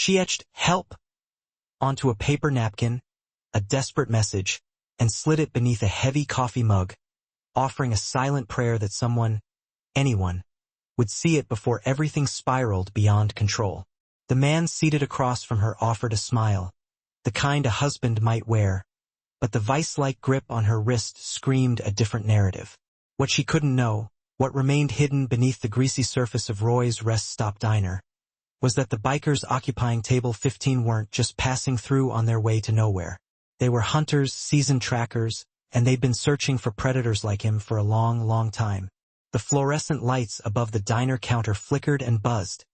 She etched "help" onto a paper napkin, a desperate message, and slid it beneath a heavy coffee mug, offering a silent prayer that someone, anyone, would see it before everything spiraled beyond control. The man seated across from her offered a smile, the kind a husband might wear, but the vice-like grip on her wrist screamed a different narrative. What she couldn't know, what remained hidden beneath the greasy surface of Roy's Rest Stop Diner, was that the bikers occupying table 15 weren't just passing through on their way to nowhere. They were hunters, seasoned trackers, and they'd been searching for predators like him for a long, long time. The fluorescent lights above the diner counter flickered and buzzed,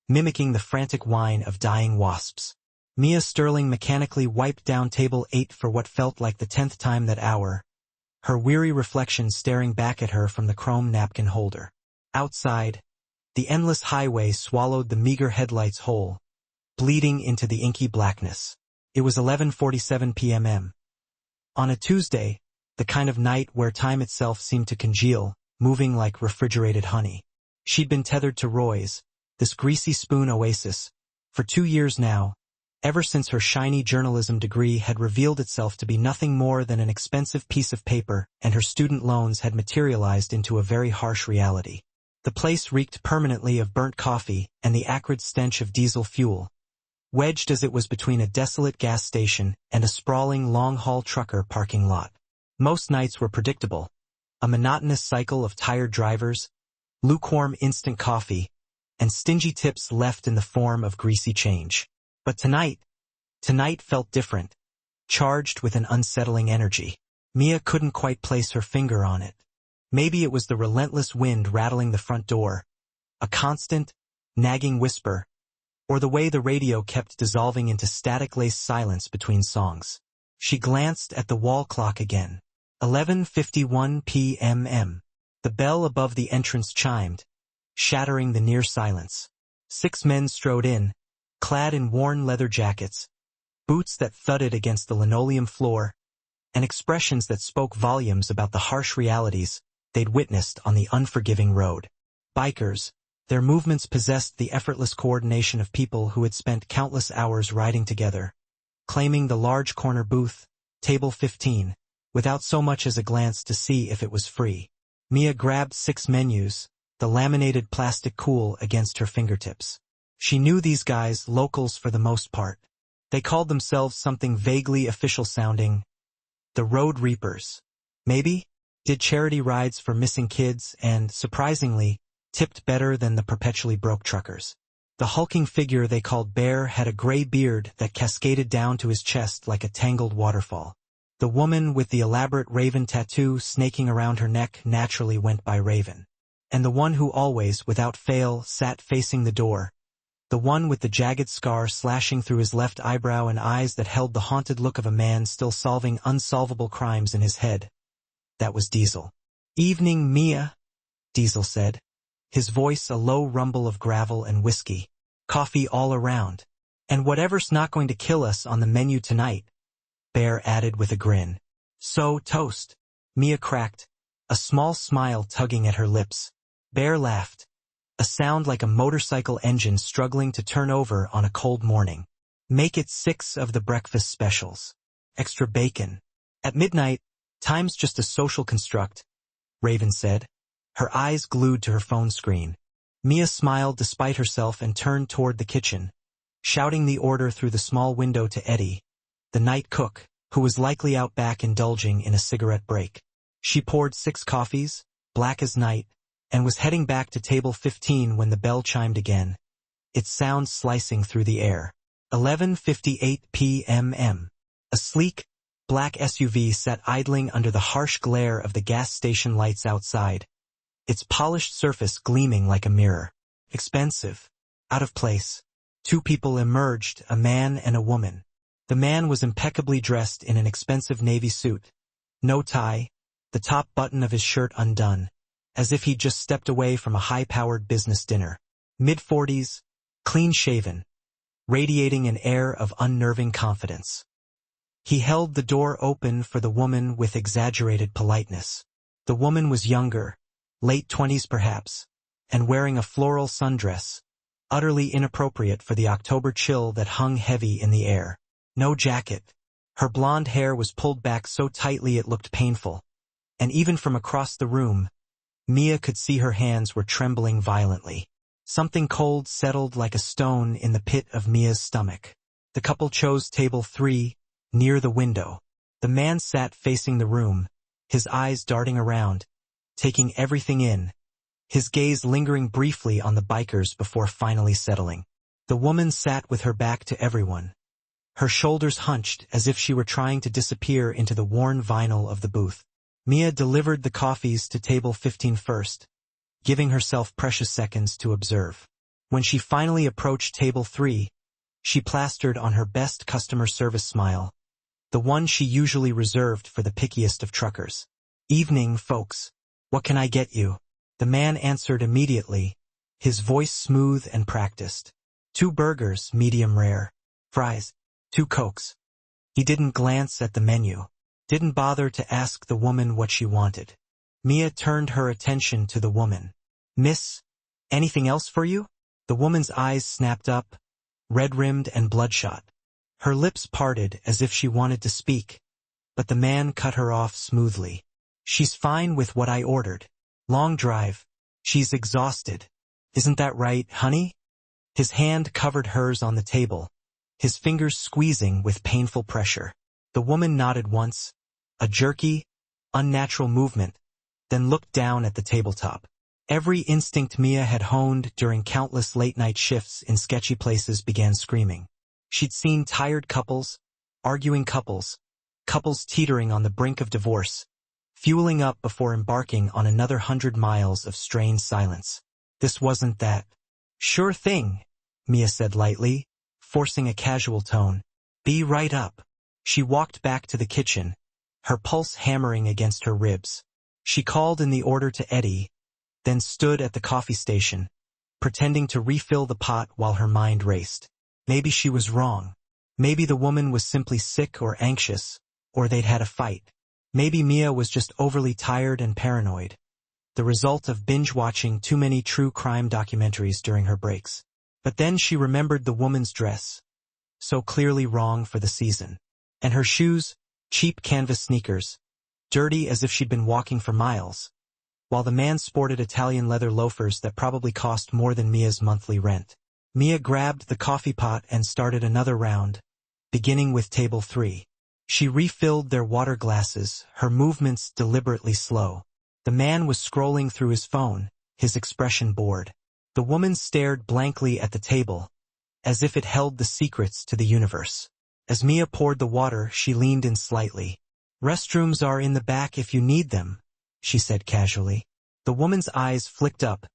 mimicking the frantic whine of dying wasps. Mia Sterling mechanically wiped down table 8 for what felt like the 10th time that hour, her weary reflection staring back at her from the chrome napkin holder. Outside, the endless highway swallowed the meager headlights whole, bleeding into the inky blackness. It was 11:47 p.m. On a Tuesday, the kind of night where time itself seemed to congeal, moving like refrigerated honey. She'd been tethered to Roy's, this greasy spoon oasis, for 2 years now, ever since her shiny journalism degree had revealed itself to be nothing more than an expensive piece of paper and her student loans had materialized into a very harsh reality. The place reeked permanently of burnt coffee and the acrid stench of diesel fuel, wedged as it was between a desolate gas station and a sprawling long-haul trucker parking lot. Most nights were predictable, a monotonous cycle of tired drivers, lukewarm instant coffee, and stingy tips left in the form of greasy change. But tonight felt different, charged with an unsettling energy. Mia couldn't quite place her finger on it. Maybe it was the relentless wind rattling the front door, a constant, nagging whisper, or the way the radio kept dissolving into static-laced silence between songs. She glanced at the wall clock again. 11:51 p.m. The bell above the entrance chimed, shattering the near silence. 6 men strode in, clad in worn leather jackets, boots that thudded against the linoleum floor, and expressions that spoke volumes about the harsh realities they'd witnessed on the unforgiving road. Bikers, their movements possessed the effortless coordination of people who had spent countless hours riding together, claiming the large corner booth, table 15, without so much as a glance to see if it was free. Mia grabbed 6 menus, the laminated plastic cool against her fingertips. She knew these guys, locals for the most part. They called themselves something vaguely official-sounding, the Road Reapers. Maybe? Did charity rides for missing kids and, surprisingly, tipped better than the perpetually broke truckers. The hulking figure they called Bear had a gray beard that cascaded down to his chest like a tangled waterfall. The woman with the elaborate raven tattoo snaking around her neck naturally went by Raven. And the one who always, without fail, sat facing the door, the one with the jagged scar slashing through his left eyebrow and eyes that held the haunted look of a man still solving unsolvable crimes in his head. That was Diesel. "Evening, Mia," Diesel said, his voice a low rumble of gravel and whiskey. "Coffee all around. And whatever's not going to kill us on the menu tonight," Bear added with a grin. "So, toast," Mia cracked, a small smile tugging at her lips. Bear laughed, a sound like a motorcycle engine struggling to turn over on a cold morning. "Make it 6 of the breakfast specials. Extra bacon. At midnight, time's just a social construct," Raven said, her eyes glued to her phone screen. Mia smiled despite herself and turned toward the kitchen, shouting the order through the small window to Eddie, the night cook, who was likely out back indulging in a cigarette break. She poured 6 coffees, black as night, and was heading back to table 15 when the bell chimed again, its sound slicing through the air. 11:58 p.m. A sleek, black SUV sat idling under the harsh glare of the gas station lights outside, its polished surface gleaming like a mirror. Expensive. Out of place. 2 people emerged, a man and a woman. The man was impeccably dressed in an expensive navy suit. No tie, the top button of his shirt undone, as if he'd just stepped away from a high-powered business dinner. Mid-40s, clean-shaven, radiating an air of unnerving confidence. He held the door open for the woman with exaggerated politeness. The woman was younger, late 20s perhaps, and wearing a floral sundress, utterly inappropriate for the October chill that hung heavy in the air. No jacket. Her blonde hair was pulled back so tightly it looked painful, and even from across the room, Mia could see her hands were trembling violently. Something cold settled like a stone in the pit of Mia's stomach. The couple chose table 3, near the window. The man sat facing the room, his eyes darting around, taking everything in, his gaze lingering briefly on the bikers before finally settling. The woman sat with her back to everyone, her shoulders hunched as if she were trying to disappear into the worn vinyl of the booth. Mia delivered the coffees to table 15 first, giving herself precious seconds to observe. When she finally approached table 3, she plastered on her best customer service smile, the one she usually reserved for the pickiest of truckers. "Evening, folks. What can I get you?" The man answered immediately, his voice smooth and practiced. "2 burgers, medium rare. Fries. 2 Cokes." He didn't glance at the menu, didn't bother to ask the woman what she wanted. Mia turned her attention to the woman. "Miss, anything else for you?" The woman's eyes snapped up, red-rimmed and bloodshot. Her lips parted as if she wanted to speak, but the man cut her off smoothly. "She's fine with what I ordered. Long drive. She's exhausted. Isn't that right, honey?" His hand covered hers on the table, his fingers squeezing with painful pressure. The woman nodded once, a jerky, unnatural movement, then looked down at the tabletop. Every instinct Mia had honed during countless late-night shifts in sketchy places began screaming. She'd seen tired couples, arguing couples, couples teetering on the brink of divorce, fueling up before embarking on another 100 miles of strained silence. This wasn't that. "Sure thing," Mia said lightly, forcing a casual tone. "Be right up." She walked back to the kitchen, her pulse hammering against her ribs. She called in the order to Eddie, then stood at the coffee station, pretending to refill the pot while her mind raced. Maybe she was wrong. Maybe the woman was simply sick or anxious, or they'd had a fight. Maybe Mia was just overly tired and paranoid, the result of binge-watching too many true crime documentaries during her breaks. But then she remembered the woman's dress, so clearly wrong for the season, and her shoes, cheap canvas sneakers, dirty as if she'd been walking for miles, while the man sported Italian leather loafers that probably cost more than Mia's monthly rent. Mia grabbed the coffee pot and started another round, beginning with table 3. She refilled their water glasses, her movements deliberately slow. The man was scrolling through his phone, his expression bored. The woman stared blankly at the table, as if it held the secrets to the universe. As Mia poured the water, she leaned in slightly. "Restrooms are in the back if you need them," she said casually. The woman's eyes flicked up,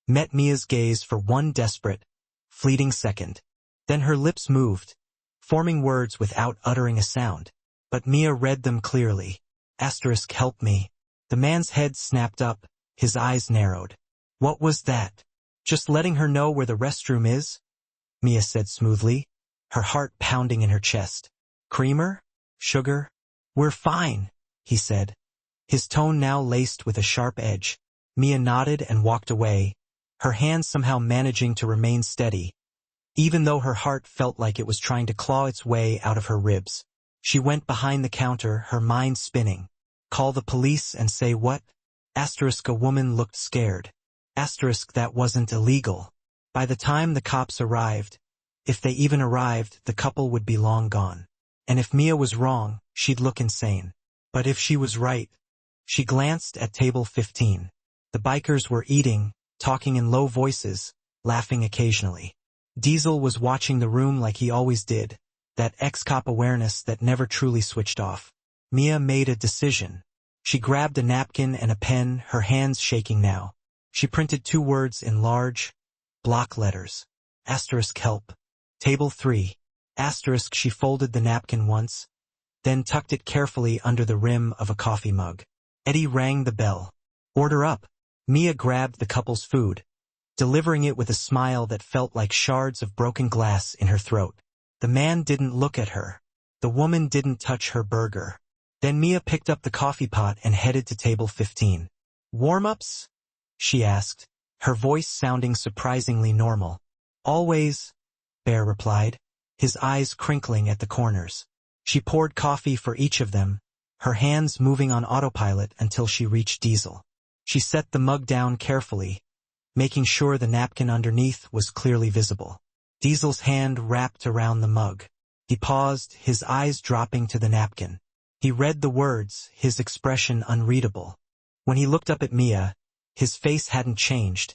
met Mia's gaze for one desperate, fleeting second. Then her lips moved, forming words without uttering a sound. But Mia read them clearly. "Help me." The man's head snapped up, his eyes narrowed. "What was that?" "Just letting her know where the restroom is," Mia said smoothly, her heart pounding in her chest. "Creamer? Sugar?" "We're fine," he said, his tone now laced with a sharp edge. Mia nodded and walked away, her hand somehow managing to remain steady, even though her heart felt like it was trying to claw its way out of her ribs. She went behind the counter, her mind spinning. Call the police and say what? A woman looked scared. That wasn't illegal. By the time the cops arrived, if they even arrived, the couple would be long gone. And if Mia was wrong, she'd look insane. But if she was right... She glanced at table 15. The bikers were eating, talking in low voices, laughing occasionally. Diesel was watching the room like he always did, that ex-cop awareness that never truly switched off. Mia made a decision. She grabbed a napkin and a pen, her hands shaking now. She printed 2 words in large, block letters. "Help. Table 3. She folded the napkin once, then tucked it carefully under the rim of a coffee mug. Eddie rang the bell. "Order up." Mia grabbed the couple's food, delivering it with a smile that felt like shards of broken glass in her throat. The man didn't look at her. The woman didn't touch her burger. Then Mia picked up the coffee pot and headed to table 15. "Warm-ups?" she asked, her voice sounding surprisingly normal. Always, Bear replied, his eyes crinkling at the corners. She poured coffee for each of them, her hands moving on autopilot until she reached Diesel. She set the mug down carefully, making sure the napkin underneath was clearly visible. Diesel's hand wrapped around the mug. He paused, his eyes dropping to the napkin. He read the words, his expression unreadable. When he looked up at Mia, his face hadn't changed,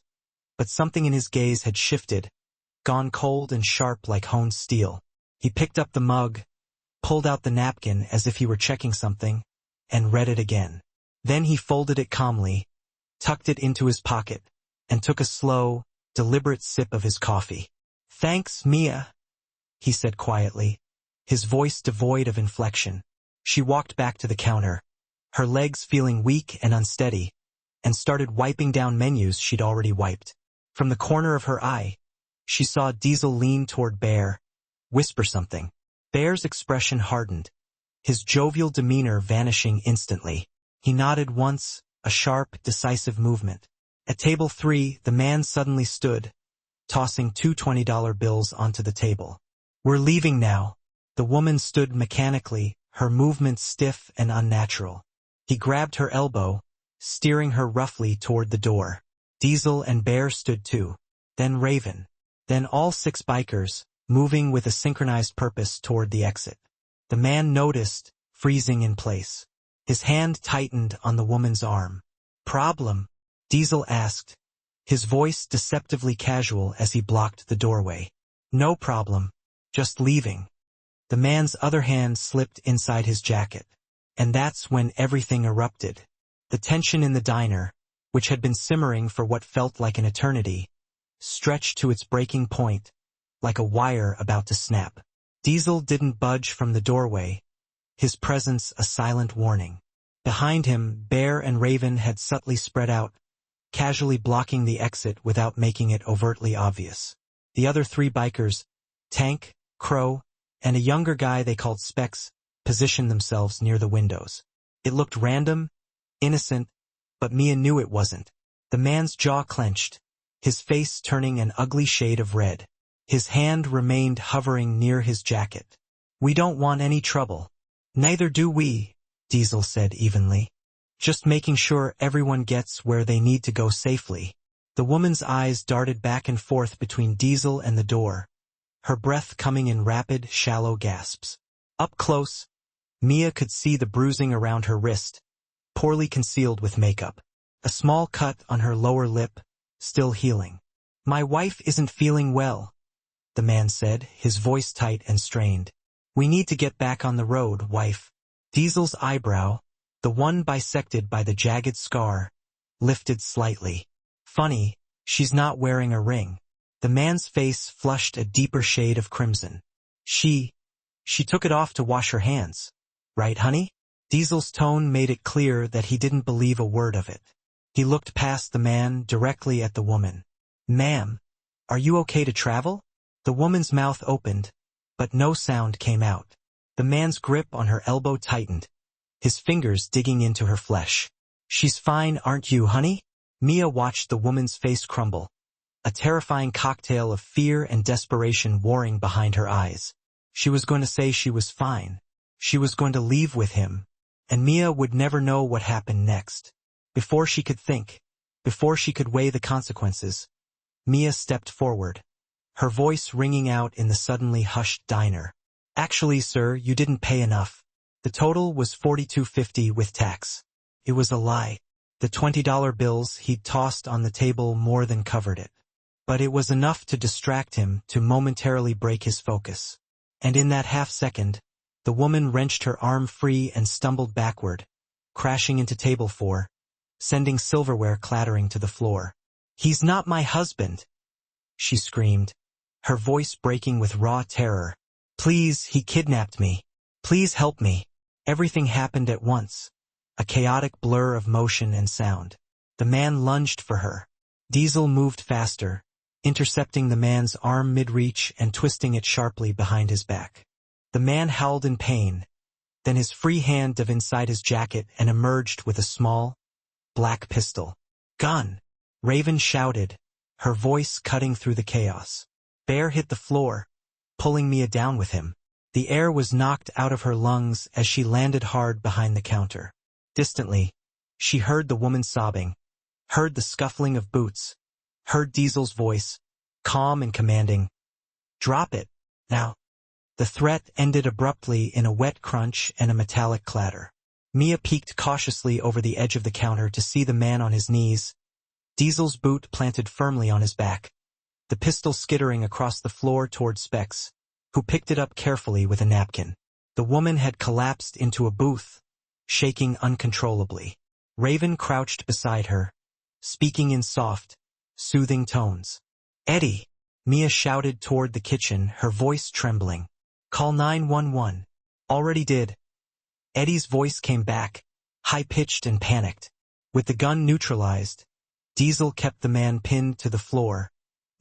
but something in his gaze had shifted, gone cold and sharp like honed steel. He picked up the mug, pulled out the napkin as if he were checking something, and read it again. Then he folded it calmly, tucked it into his pocket, and took a slow, deliberate sip of his coffee. "Thanks, Mia," he said quietly, his voice devoid of inflection. She walked back to the counter, her legs feeling weak and unsteady, and started wiping down menus she'd already wiped. From the corner of her eye, she saw Diesel lean toward Bear, whisper something. Bear's expression hardened, his jovial demeanor vanishing instantly. He nodded once, a sharp, decisive movement. At table 3, the man suddenly stood, tossing 2 $20 bills onto the table. "We're leaving now." The woman stood mechanically, her movements stiff and unnatural. He grabbed her elbow, steering her roughly toward the door. Diesel and Bear stood too, then Raven, then all 6 bikers, moving with a synchronized purpose toward the exit. The man noticed, freezing in place. His hand tightened on the woman's arm. "Problem?" Diesel asked, his voice deceptively casual as he blocked the doorway. "No problem. Just leaving." The man's other hand slipped inside his jacket. And that's when everything erupted. The tension in the diner, which had been simmering for what felt like an eternity, stretched to its breaking point, like a wire about to snap. Diesel didn't budge from the doorway, his presence a silent warning. Behind him, Bear and Raven had subtly spread out, casually blocking the exit without making it overtly obvious. The other 3 bikers, Tank, Crow, and a younger guy they called Specs, positioned themselves near the windows. It looked random, innocent, but Mia knew it wasn't. The man's jaw clenched, his face turning an ugly shade of red. His hand remained hovering near his jacket. "We don't want any trouble." "Neither do we," Diesel said evenly. "Just making sure everyone gets where they need to go safely." The woman's eyes darted back and forth between Diesel and the door, her breath coming in rapid, shallow gasps. Up close, Mia could see the bruising around her wrist, poorly concealed with makeup. A small cut on her lower lip, still healing. "My wife isn't feeling well," the man said, his voice tight and strained. "We need to get back on the road, wife." Diesel's eyebrow, the one bisected by the jagged scar, lifted slightly. "Funny, she's not wearing a ring." The man's face flushed a deeper shade of crimson. She took it off to wash her hands. Right, honey?" Diesel's tone made it clear that he didn't believe a word of it. He looked past the man directly at the woman. "Ma'am, are you okay to travel?" The woman's mouth opened, but no sound came out. The man's grip on her elbow tightened, his fingers digging into her flesh. "She's fine, aren't you, honey?" Mia watched the woman's face crumble, a terrifying cocktail of fear and desperation warring behind her eyes. She was going to say she was fine. She was going to leave with him, and Mia would never know what happened next. Before she could think, before she could weigh the consequences, Mia stepped forward, her voice ringing out in the suddenly hushed diner. "Actually, sir, you didn't pay enough. The total was $42.50 with tax." It was a lie. The $20 bills he'd tossed on the table more than covered it. But it was enough to distract him, to momentarily break his focus. And in that half-second, the woman wrenched her arm free and stumbled backward, crashing into table 4, sending silverware clattering to the floor. "He's not my husband," she screamed, her voice breaking with raw terror. "Please, he kidnapped me. Please help me." Everything happened at once, a chaotic blur of motion and sound. The man lunged for her. Diesel moved faster, intercepting the man's arm mid-reach and twisting it sharply behind his back. The man howled in pain, then his free hand dove inside his jacket and emerged with a small, black pistol. "Gun!" Raven shouted, her voice cutting through the chaos. Bear hit the floor, pulling Mia down with him. The air was knocked out of her lungs as she landed hard behind the counter. Distantly, she heard the woman sobbing, heard the scuffling of boots, heard Diesel's voice, calm and commanding. "Drop it, now." The threat ended abruptly in a wet crunch and a metallic clatter. Mia peeked cautiously over the edge of the counter to see the man on his knees, Diesel's boot planted firmly on his back, the pistol skittering across the floor toward Specs, who picked it up carefully with a napkin. The woman had collapsed into a booth, shaking uncontrollably. Raven crouched beside her, speaking in soft, soothing tones. "Eddie," Mia shouted toward the kitchen, her voice trembling. "Call 911. "Already did." Eddie's voice came back, high-pitched and panicked. With the gun neutralized, Diesel kept the man pinned to the floor,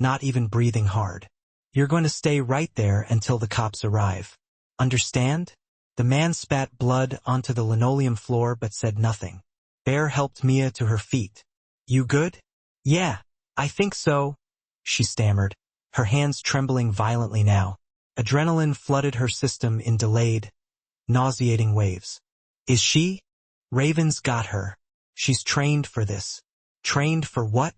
not even breathing hard. "You're going to stay right there until the cops arrive. Understand?" The man spat blood onto the linoleum floor but said nothing. Bear helped Mia to her feet. "You good?" "Yeah, I think so," she stammered, her hands trembling violently now. Adrenaline flooded her system in delayed, nauseating waves. "Is she?" "Raven's got her. She's trained for this." "Trained for what?"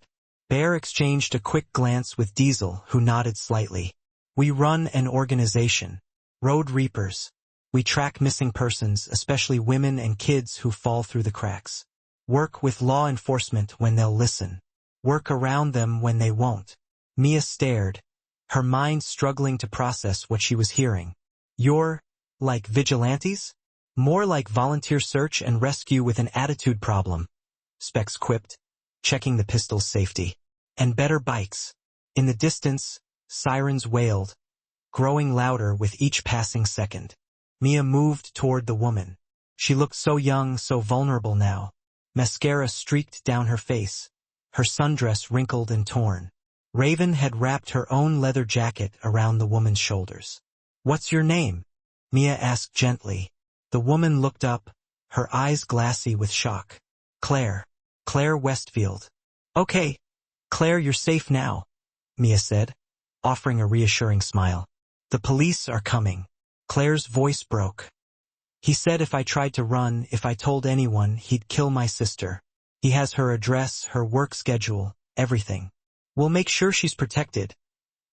Bear exchanged a quick glance with Diesel, who nodded slightly. "We run an organization. Road Reapers. We track missing persons, especially women and kids who fall through the cracks. Work with law enforcement when they'll listen. Work around them when they won't." Mia stared, her mind struggling to process what she was hearing. "You're, like vigilantes?" "More like volunteer search and rescue with an attitude problem," Specs quipped, checking the pistol's safety. "And better bikes." In the distance, sirens wailed, growing louder with each passing second. Mia moved toward the woman. She looked so young, so vulnerable now. Mascara streaked down her face, her sundress wrinkled and torn. Raven had wrapped her own leather jacket around the woman's shoulders. "What's your name?" Mia asked gently. The woman looked up, her eyes glassy with shock. "Claire. Claire Westfield." "Okay, Claire, you're safe now," Mia said, offering a reassuring smile. "The police are coming." Claire's voice broke. "He said if I tried to run, if I told anyone, he'd kill my sister. He has her address, her work schedule, everything. We'll make sure she's protected,"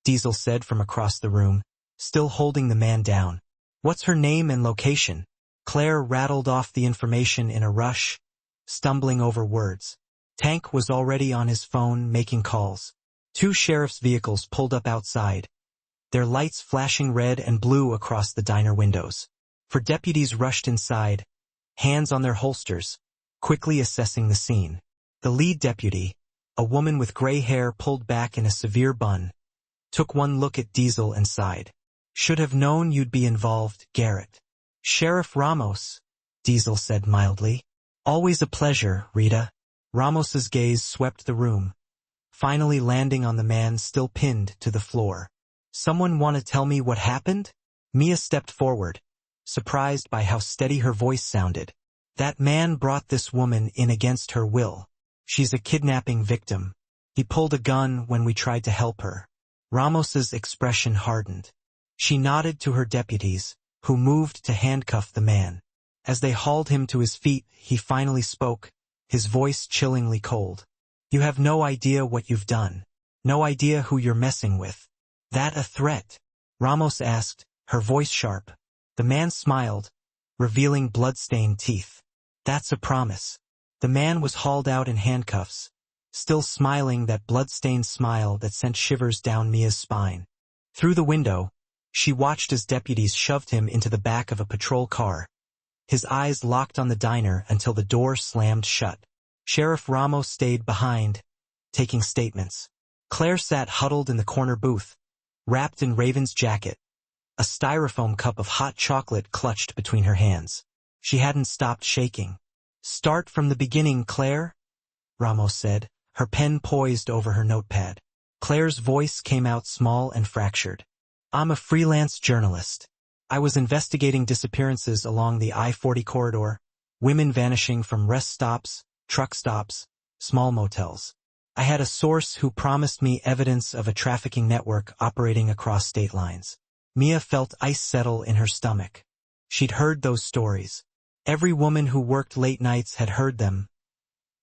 Diesel said from across the room, still holding the man down. "What's her name and location?" Claire rattled off the information in a rush, stumbling over words. Tank was already on his phone making calls. 2 sheriff's vehicles pulled up outside, their lights flashing red and blue across the diner windows. 4 deputies rushed inside, hands on their holsters, quickly assessing the scene. The lead deputy, a woman with gray hair pulled back in a severe bun, took one look at Diesel and sighed. "Should have known you'd be involved, Garrett." "Sheriff Ramos," Diesel said mildly. "Always a pleasure, Rita." Ramos's gaze swept the room, finally landing on the man still pinned to the floor. "Someone want to tell me what happened?" Mia stepped forward, surprised by how steady her voice sounded. "That man brought this woman in against her will. She's a kidnapping victim. He pulled a gun when we tried to help her." Ramos's expression hardened. She nodded to her deputies, who moved to handcuff the man. As they hauled him to his feet, he finally spoke, his voice chillingly cold. "You have no idea what you've done. No idea who you're messing with." "That a threat?" Ramos asked, her voice sharp. The man smiled, revealing blood-stained teeth. "That's a promise." The man was hauled out in handcuffs, still smiling that blood-stained smile that sent shivers down Mia's spine. Through the window, she watched as deputies shoved him into the back of a patrol car, his eyes locked on the diner until the door slammed shut. Sheriff Ramos stayed behind, taking statements. Claire sat huddled in the corner booth, wrapped in Raven's jacket, a styrofoam cup of hot chocolate clutched between her hands. She hadn't stopped shaking. "Start from the beginning, Claire," Ramos said, her pen poised over her notepad. Claire's voice came out small and fractured. "I'm a freelance journalist. I was investigating disappearances along the I-40 corridor, women vanishing from rest stops, truck stops, small motels. I had a source who promised me evidence of a trafficking network operating across state lines. Mia felt ice settle in her stomach. She'd heard those stories. Every woman who worked late nights had heard them.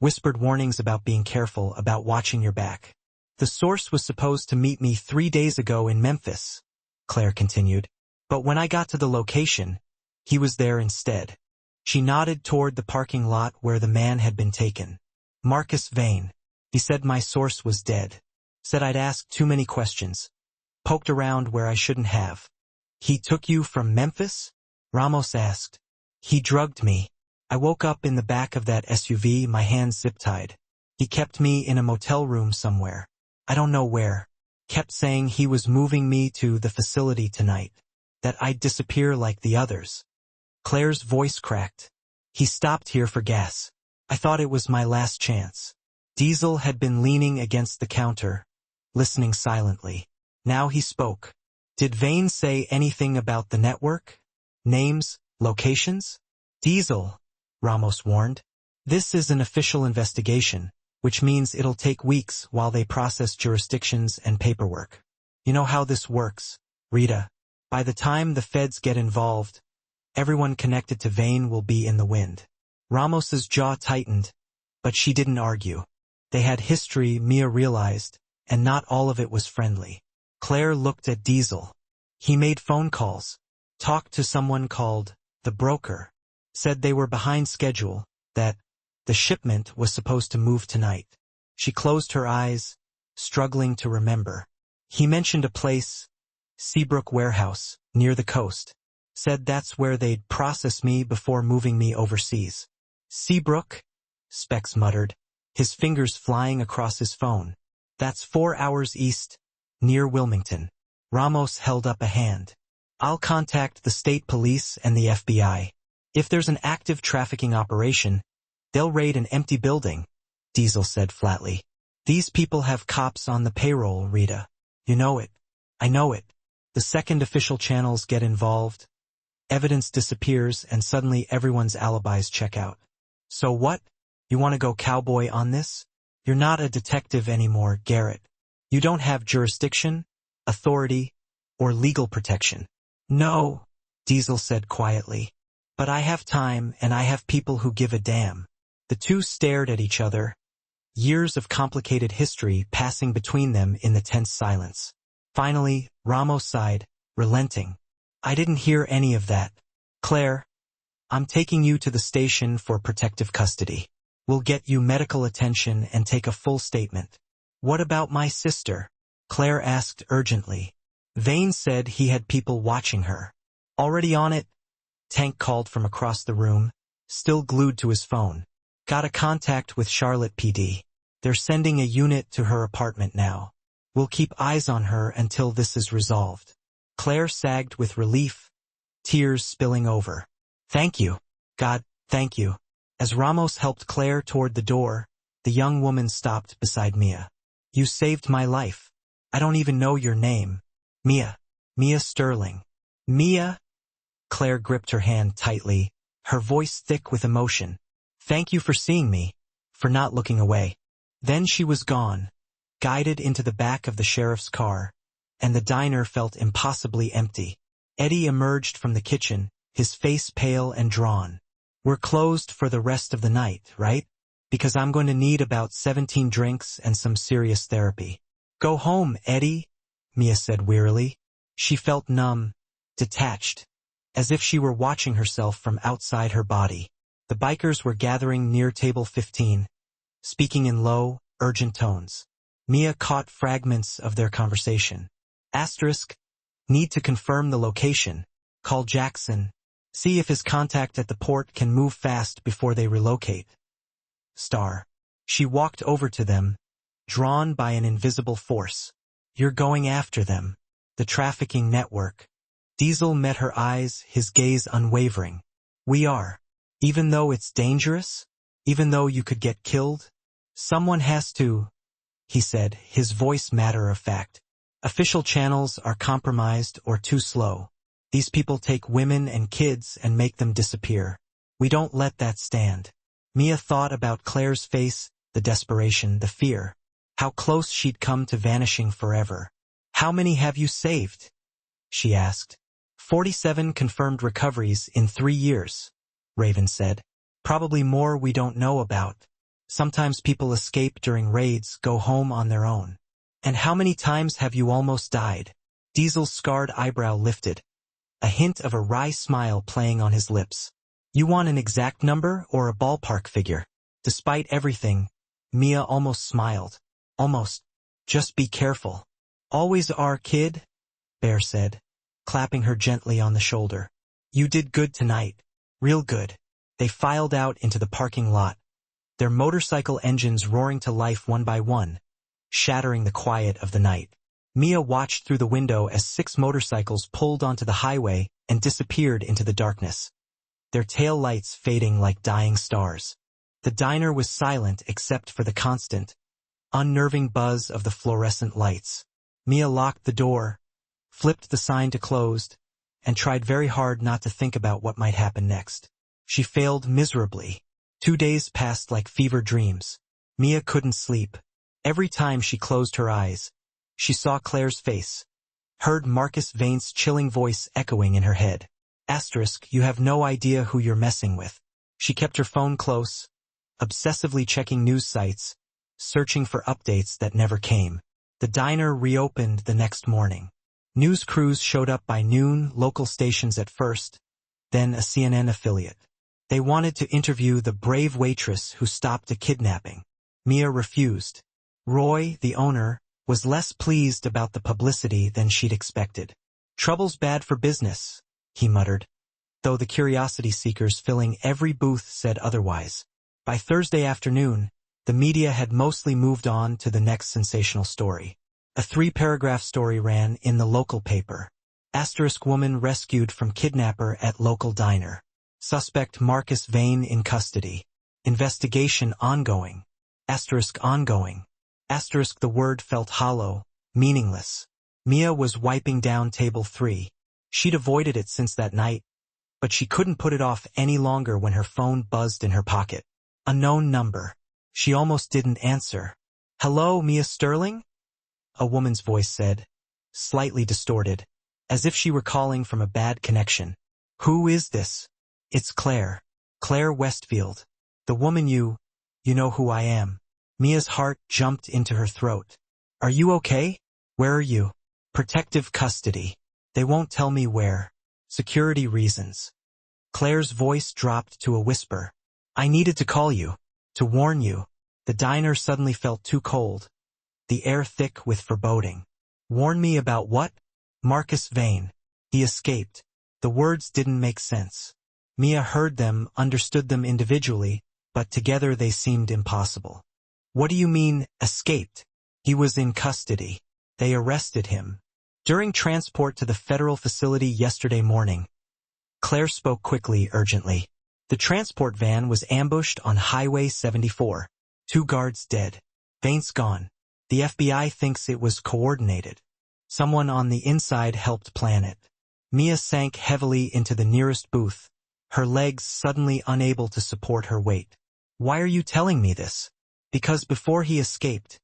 Whispered warnings about being careful, about watching your back. The source was supposed to meet me 3 days ago in Memphis, Claire continued. But when I got to the location, he was there instead. She nodded toward the parking lot where the man had been taken. Marcus Vane. He said my source was dead. Said I'd asked too many questions. Poked around where I shouldn't have. He took you from Memphis? Ramos asked. He drugged me. I woke up in the back of that SUV, my hands zip-tied. He kept me in a motel room somewhere. I don't know where. Kept saying he was moving me to the facility tonight. That I'd disappear like the others. Claire's voice cracked. He stopped here for gas. I thought it was my last chance. Diesel had been leaning against the counter, listening silently. Now he spoke. Did Vane say anything about the network? Names? Locations? Diesel, Ramos warned. This is an official investigation, which means it'll take weeks while they process jurisdictions and paperwork. You know how this works, Rita. By the time the feds get involved, everyone connected to Vane will be in the wind. Ramos's jaw tightened, but she didn't argue. They had history, Mia realized, and not all of it was friendly. Claire looked at Diesel. He made phone calls, talked to someone called the broker, said they were behind schedule, that the shipment was supposed to move tonight. She closed her eyes, struggling to remember. He mentioned a place, Seabrook Warehouse, near the coast. Said that's where they'd process me before moving me overseas. Seabrook? Specs muttered, his fingers flying across his phone. That's 4 hours east, near Wilmington. Ramos held up a hand. I'll contact the state police and the FBI. If there's an active trafficking operation, they'll raid an empty building, Diesel said flatly. These people have cops on the payroll, Rita. You know it. I know it. The second official channels get involved, evidence disappears and suddenly everyone's alibis check out. So what? You want to go cowboy on this? You're not a detective anymore, Garrett. You don't have jurisdiction, authority, or legal protection. No, Diesel said quietly. But I have time and I have people who give a damn. The two stared at each other, years of complicated history passing between them in the tense silence. Finally, Ramos sighed, relenting. I didn't hear any of that. Claire, I'm taking you to the station for protective custody. We'll get you medical attention and take a full statement. What about my sister? Claire asked urgently. Vane said he had people watching her. Already on it? Tank called from across the room, still glued to his phone. Got a contact with Charlotte PD. They're sending a unit to her apartment now. We'll keep eyes on her until this is resolved. Claire sagged with relief, tears spilling over. Thank you. God, thank you. As Ramos helped Claire toward the door, the young woman stopped beside Mia. You saved my life. I don't even know your name. Mia. Mia Sterling. Mia? Claire gripped her hand tightly, her voice thick with emotion. Thank you for seeing me, for not looking away. Then she was gone, guided into the back of the sheriff's car, and the diner felt impossibly empty. Eddie emerged from the kitchen, his face pale and drawn. We're closed for the rest of the night, right? Because I'm going to need about 17 drinks and some serious therapy. Go home, Eddie, Mia said wearily. She felt numb, detached, as if she were watching herself from outside her body. The bikers were gathering near table 15, speaking in low, urgent tones. Mia caught fragments of their conversation. Asterisk, need to confirm the location. Call Jackson. See if his contact at the port can move fast before they relocate. Star. She walked over to them, drawn by an invisible force. You're going after them. The trafficking network. Diesel met her eyes, his gaze unwavering. We are. Even though it's dangerous? Even though you could get killed? Someone has to, he said, his voice matter of fact. Official channels are compromised or too slow. These people take women and kids and make them disappear. We don't let that stand. Mia thought about Claire's face, the desperation, the fear. How close she'd come to vanishing forever. "How many have you saved?" she asked. 47 confirmed recoveries in 3 years, Raven said. "Probably more we don't know about. Sometimes people escape during raids, go home on their own." "And how many times have you almost died?" Diesel's scarred eyebrow lifted, a hint of a wry smile playing on his lips. "You want an exact number or a ballpark figure?" Despite everything, Mia almost smiled. "Almost. Just be careful." "Always are, kid," Bear said, clapping her gently on the shoulder. "You did good tonight. Real good." They filed out into the parking lot, their motorcycle engines roaring to life one by one, shattering the quiet of the night. Mia watched through the window as 6 motorcycles pulled onto the highway and disappeared into the darkness, their tail lights fading like dying stars. The diner was silent except for the constant, unnerving buzz of the fluorescent lights. Mia locked the door, flipped the sign to closed, and tried very hard not to think about what might happen next. She failed miserably. 2 days passed like fever dreams. Mia couldn't sleep. Every time she closed her eyes, she saw Claire's face, heard Marcus Vane's chilling voice echoing in her head. *, you have no idea who you're messing with. She kept her phone close, obsessively checking news sites, searching for updates that never came. The diner reopened the next morning. News crews showed up by noon, local stations at first, then a CNN affiliate. They wanted to interview the brave waitress who stopped a kidnapping. Mia refused. Roy, the owner, was less pleased about the publicity than she'd expected. "Trouble's bad for business," he muttered, though the curiosity seekers filling every booth said otherwise. By Thursday afternoon, the media had mostly moved on to the next sensational story. A 3-paragraph story ran in the local paper. *Woman rescued from kidnapper at local diner. Suspect Marcus Vane in custody. Investigation ongoing. Ongoing. The word felt hollow, meaningless. Mia was wiping down table 3. She'd avoided it since that night, but she couldn't put it off any longer when her phone buzzed in her pocket. Unknown number. She almost didn't answer. "Hello, Mia Sterling?" a woman's voice said, slightly distorted, as if she were calling from a bad connection. "Who is this?" "It's Claire. Claire Westfield. The woman you know who I am." Mia's heart jumped into her throat. "Are you okay? Where are you?" "Protective custody. They won't tell me where. Security reasons." Claire's voice dropped to a whisper. "I needed to call you, to warn you." The diner suddenly felt too cold, the air thick with foreboding. "Warn me about what?" "Marcus Vane. He escaped." The words didn't make sense. Mia heard them, understood them individually, but together they seemed impossible. "What do you mean, escaped?" "He was in custody. They arrested him during transport to the federal facility yesterday morning." Claire spoke quickly, urgently. "The transport van was ambushed on Highway 74. 2 guards dead. Vane's gone. The FBI thinks it was coordinated. Someone on the inside helped plan it." Mia sank heavily into the nearest booth, her legs suddenly unable to support her weight. "Why are you telling me this?" "Because before he escaped,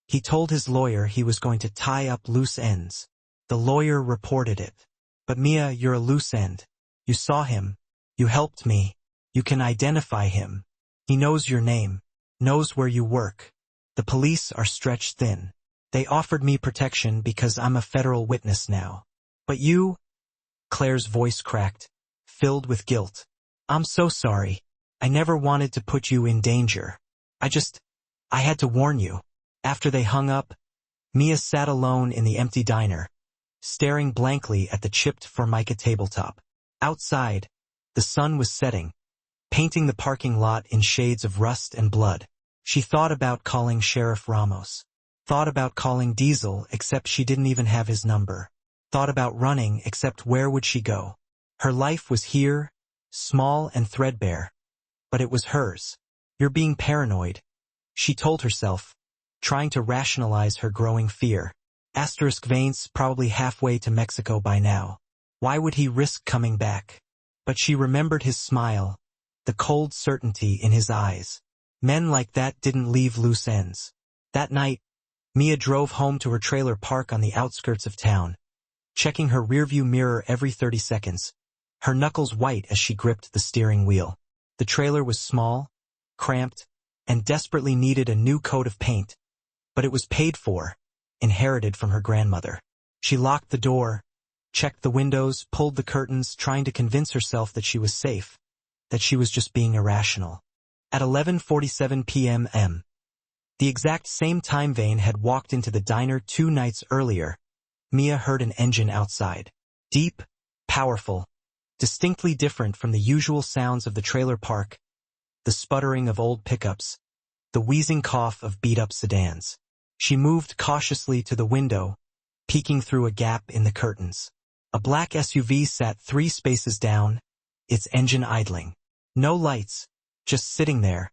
he told his lawyer he was going to tie up loose ends. The lawyer reported it." "But Mia, you're a loose end. You saw him. You helped me. You can identify him. He knows your name, knows where you work. The police are stretched thin. They offered me protection because I'm a federal witness now. But you—" Claire's voice cracked, filled with guilt. "I'm so sorry. I never wanted to put you in danger. I had to warn you." After they hung up, Mia sat alone in the empty diner, staring blankly at the chipped formica tabletop. Outside, the sun was setting, painting the parking lot in shades of rust and blood. She thought about calling Sheriff Ramos. Thought about calling Diesel, except she didn't even have his number. Thought about running, except where would she go? Her life was here, small and threadbare, but it was hers. "You're being paranoid," she told herself, trying to rationalize her growing fear. Vane's probably halfway to Mexico by now. Why would he risk coming back? But she remembered his smile, the cold certainty in his eyes. Men like that didn't leave loose ends. That night, Mia drove home to her trailer park on the outskirts of town, checking her rearview mirror every 30 seconds, her knuckles white as she gripped the steering wheel. The trailer was small, cramped, and desperately needed a new coat of paint, but it was paid for, inherited from her grandmother. She locked the door, checked the windows, pulled the curtains, trying to convince herself that she was safe, that she was just being irrational. At 11:47 p.m., the exact same time Vane had walked into the diner 2 nights earlier, Mia heard an engine outside. Deep, powerful, distinctly different from the usual sounds of the trailer park, the sputtering of old pickups, the wheezing cough of beat-up sedans. She moved cautiously to the window, peeking through a gap in the curtains. A black SUV sat 3 spaces down, its engine idling. No lights, just sitting there,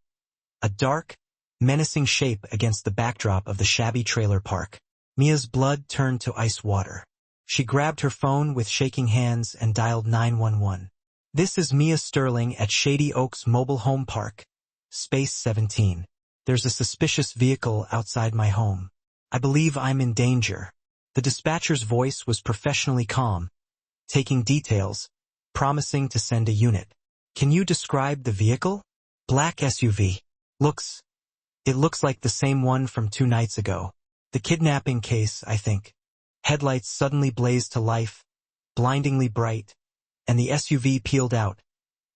a dark, menacing shape against the backdrop of the shabby trailer park. Mia's blood turned to ice water. She grabbed her phone with shaking hands and dialed 911. "This is Mia Sterling at Shady Oaks Mobile Home Park, Space 17. There's a suspicious vehicle outside my home. I believe I'm in danger." The dispatcher's voice was professionally calm, taking details, promising to send a unit. "Can you describe the vehicle?" "Black SUV. It looks like the same one from 2 nights ago. The kidnapping case, I think." Headlights suddenly blazed to life, blindingly bright, and the SUV peeled out,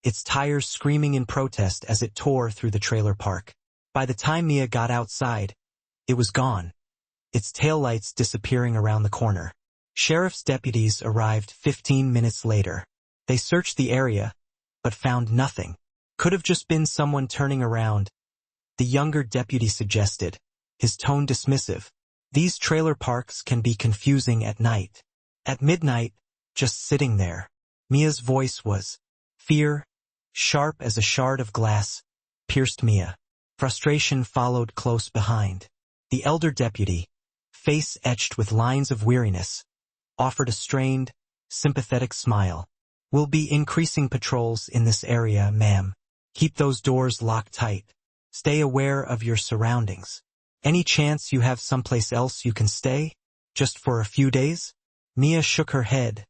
its tires screaming in protest as it tore through the trailer park. By the time Mia got outside, it was gone, its taillights disappearing around the corner. Sheriff's deputies arrived 15 minutes later. They searched the area, but found nothing. "Could have just been someone turning around," the younger deputy suggested, his tone dismissive. "These trailer parks can be confusing at night." At midnight, just sitting there. Mia's voice was fear, sharp as a shard of glass, pierced Mia. Frustration followed close behind. The elder deputy, face etched with lines of weariness, offered a strained, sympathetic smile. "We'll be increasing patrols in this area, ma'am. Keep those doors locked tight. Stay aware of your surroundings. Any chance you have someplace else you can stay? Just for a few days?" Mia shook her head,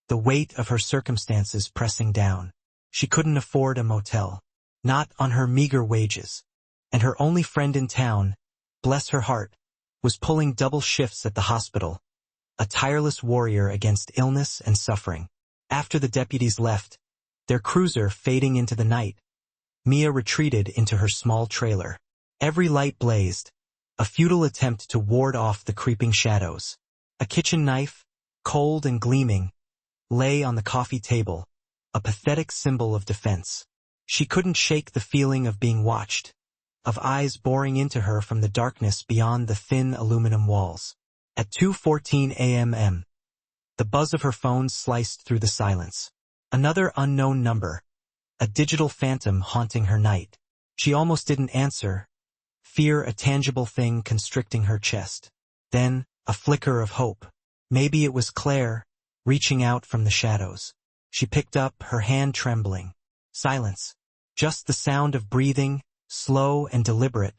the weight of her circumstances pressing down. She couldn't afford a motel, not on her meager wages, and her only friend in town, bless her heart, was pulling double shifts at the hospital, a tireless warrior against illness and suffering. After the deputies left, their cruiser fading into the night, Mia retreated into her small trailer. Every light blazed, a futile attempt to ward off the creeping shadows. A kitchen knife, cold and gleaming, lay on the coffee table, a pathetic symbol of defense. She couldn't shake the feeling of being watched, of eyes boring into her from the darkness beyond the thin aluminum walls. At 2:14 a.m., the buzz of her phone sliced through the silence. Another unknown number, a digital phantom haunting her night. She almost didn't answer, fear a tangible thing constricting her chest. Then, a flicker of hope. Maybe it was Claire, reaching out from the shadows. She picked up, her hand trembling. Silence. Just the sound of breathing, slow and deliberate,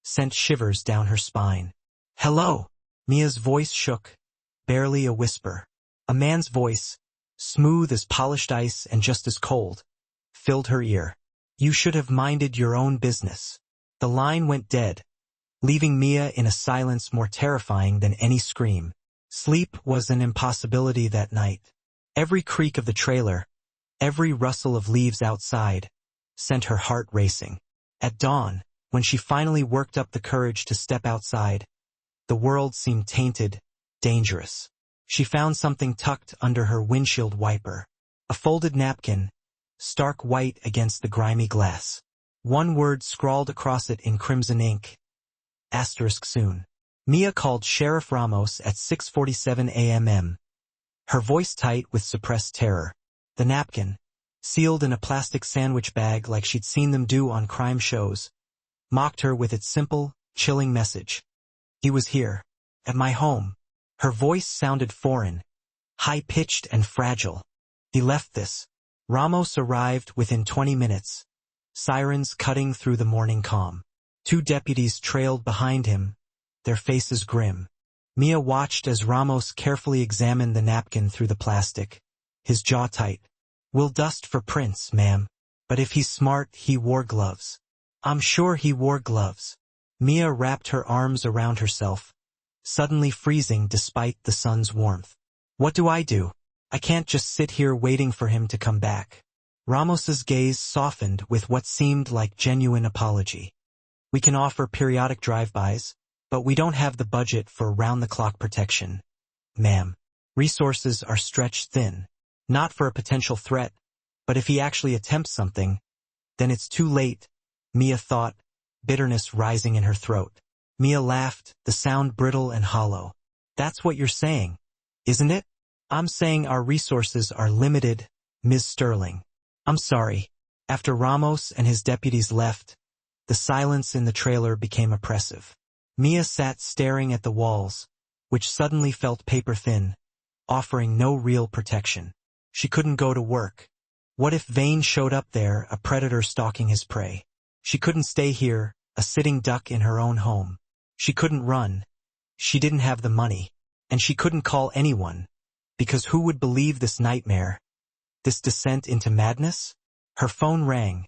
sent shivers down her spine. "Hello!" Mia's voice shook, barely a whisper. A man's voice, smooth as polished ice and just as cold, filled her ear. "You should have minded your own business." The line went dead, leaving Mia in a silence more terrifying than any scream. Sleep was an impossibility that night. Every creak of the trailer, every rustle of leaves outside, sent her heart racing. At dawn, when she finally worked up the courage to step outside, the world seemed tainted, dangerous. She found something tucked under her windshield wiper, a folded napkin, stark white against the grimy glass. One word scrawled across it in crimson ink, *soon. Mia called Sheriff Ramos at 6:47 a.m., her voice tight with suppressed terror. The napkin, sealed in a plastic sandwich bag like she'd seen them do on crime shows, mocked her with its simple, chilling message. "He was here, at my home." Her voice sounded foreign, high-pitched and fragile. "He left this." Ramos arrived within 20 minutes, sirens cutting through the morning calm. 2 deputies trailed behind him, their faces grim. Mia watched as Ramos carefully examined the napkin through the plastic, his jaw tight. "We'll dust for prints, ma'am. But if he's smart, he wore gloves." "I'm sure he wore gloves." Mia wrapped her arms around herself, suddenly freezing despite the sun's warmth. "What do I do? I can't just sit here waiting for him to come back." Ramos's gaze softened with what seemed like genuine apology. "We can offer periodic drive-bys, but we don't have the budget for round-the-clock protection, ma'am. Resources are stretched thin. Not for a potential threat, but if he actually attempts something, then it's too late," Mia thought, bitterness rising in her throat. Mia laughed, the sound brittle and hollow. "That's what you're saying, isn't it?" "I'm saying our resources are limited, Ms. Sterling. I'm sorry." After Ramos and his deputies left, the silence in the trailer became oppressive. Mia sat staring at the walls, which suddenly felt paper-thin, offering no real protection. She couldn't go to work. What if Vane showed up there, a predator stalking his prey? She couldn't stay here, a sitting duck in her own home. She couldn't run. She didn't have the money. And she couldn't call anyone, because who would believe this nightmare? This descent into madness? Her phone rang,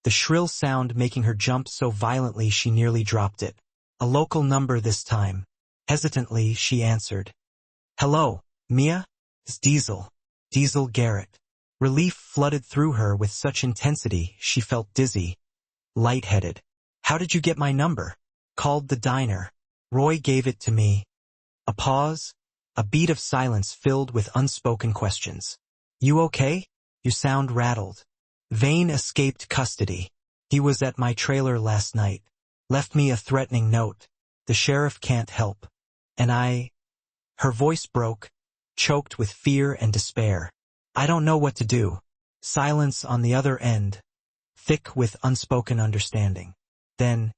the shrill sound making her jump so violently she nearly dropped it. A local number this time. Hesitantly, she answered. "Hello, Mia? It's Diesel. Diesel Garrett." Relief flooded through her with such intensity she felt dizzy, lightheaded. "How did you get my number?" "Called the diner. Roy gave it to me." A pause, a beat of silence filled with unspoken questions. "You okay? You sound rattled." "Vane escaped custody. He was at my trailer last night. Left me a threatening note. The sheriff can't help. And I—" Her voice broke, choked with fear and despair. "I don't know what to do." Silence on the other end, thick with unspoken understanding. Then,